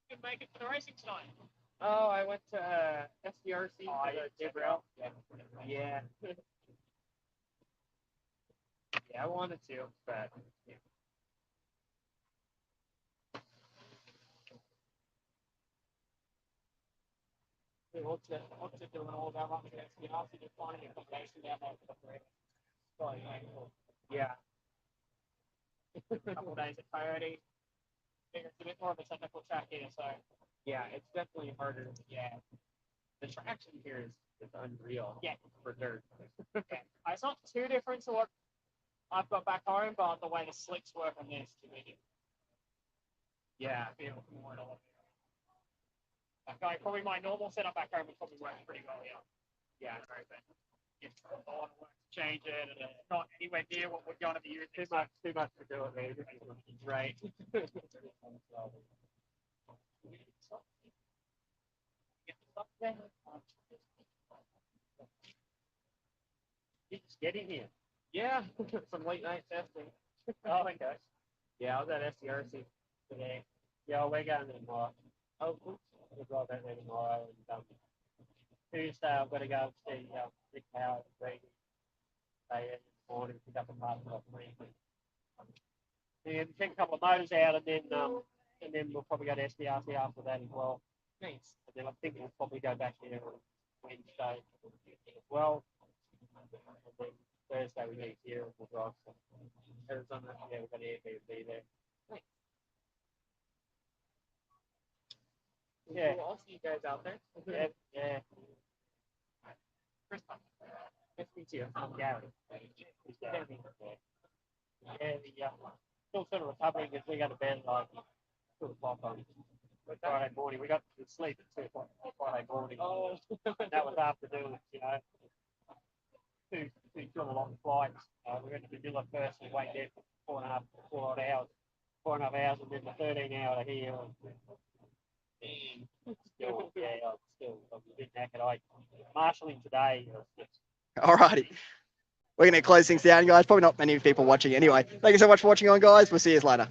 You can make it to the racing tonight. Oh, I went to SDRC for the Gabriel. Yeah. Yeah, I wanted to, but yeah. What's it doing all that long against the opposite of finding a combination down there for the parade? So, Yeah. a couple of days at Coyote. It's a bit more of a technical track here, so Yeah, it's definitely harder. yeah. The traction here is unreal. Yeah. For dirt. It's not too different to what I've got back home, but the way the slicks work on this to me. Yeah. I feel more at all. Like, probably my normal setup back home would probably work pretty well here. Yeah, it's very good. It's a lot of work to change it, and it's not anywhere near what we're going to be using. Too much to do it, maybe. Right. Just get in here. Yeah, some late night testing. Oh, okay. Yeah, I was at SDRC today. Yeah, we're going there tomorrow. Oh, oops. We'll drive out there tomorrow. And Tuesday, I've got to go and see Rick Howard and Brady. They in the morning, pick up a parcel off me. And take a couple of motors out, and then and then we'll probably go to SDRC after that as well. Nice. And then I think we'll probably go back there on Wednesday as well. And then Thursday we meet here and we'll drive some Arizona. Yeah, we've got Airbnb there. Yeah. I'll see you guys out there. Yeah, yeah. First time. Nice to meet you. I'm Gary. Yeah, still sort of recovering because we got to bed like 2 o'clock on Friday morning. We got to sleep at 2 o'clock on Friday morning. Oh. That was after doing, two long flights. We went to Manila first and wait there for 4.5 hours. 4.5 hours and then the 13 hour here. And still, I'm a bit knackered. Marshalling today. Alrighty. We're going to close things down, guys. Probably not many people watching anyway. Thank you so much for watching on, guys. We'll see you later.